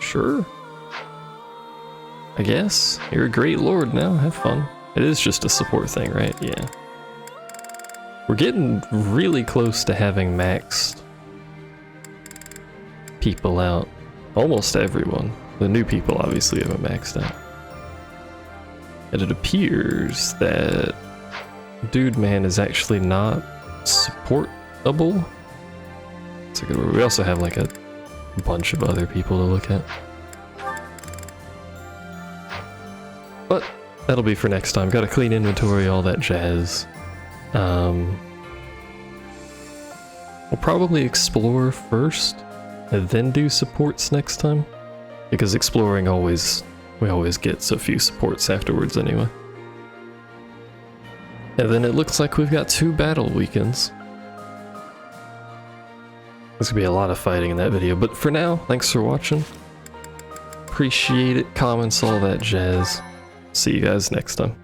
Sure. I guess. You're a great lord now, have fun. It is just a support thing, right? Yeah. We're getting really close to having maxed people out. Almost everyone. The new people obviously haven't maxed out. And it appears that Dude Man is actually not supportable. It's a good word. We also have like a bunch of other people to look at. But that'll be for next time. Got a clean inventory, all that jazz. We'll probably explore first and then do supports next time, because exploring we always get so few supports afterwards anyway. And then it looks like we've got 2 battle weekends. There's gonna be a lot of fighting in that video, but for now, thanks for watching. Appreciate it, comments, all that jazz. See you guys next time.